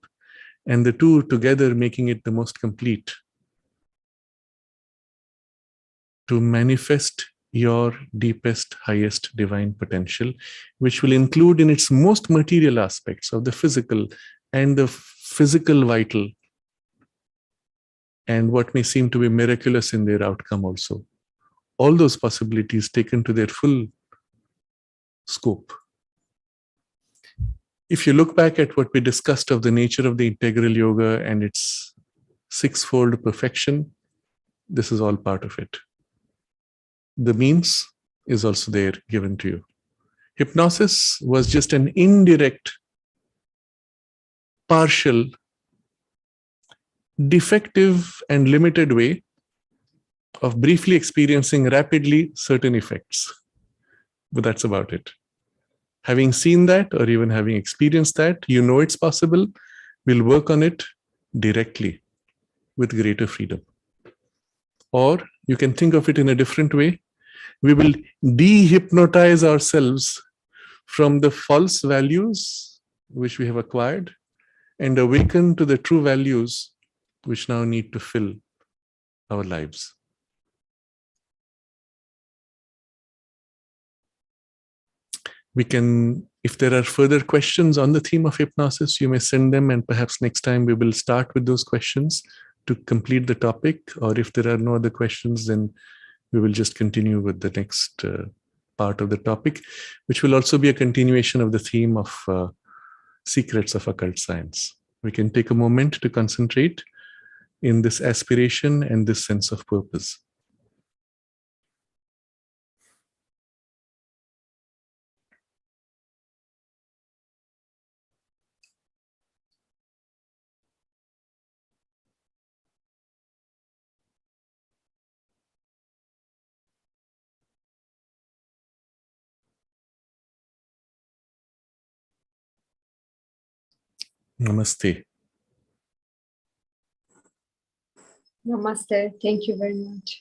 and the two together making it the most complete. To manifest your deepest, highest divine potential, which will include in its most material aspects of the physical and the physical vital, and what may seem to be miraculous in their outcome also. All those possibilities taken to their full scope. If you look back at what we discussed of the nature of the integral yoga and its sixfold perfection, this is all part of it. The means is also there given to you. Hypnosis was just an indirect, partial, defective and limited way of briefly experiencing rapidly certain effects. But that's about it. Having seen that, or even having experienced that, you know it's possible. We'll work on it directly with greater freedom. Or you can think of it in a different way. We will de-hypnotize ourselves from the false values which we have acquired and awaken to the true values which now need to fill our lives. We can, if there are further questions on the theme of hypnosis, you may send them, and perhaps next time we will start with those questions to complete the topic. Or if there are no other questions, then we will just continue with the next part of the topic, which will also be a continuation of the theme of secrets of occult science. We can take a moment to concentrate in this aspiration and this sense of purpose. Namaste. Namaste. Thank you very much.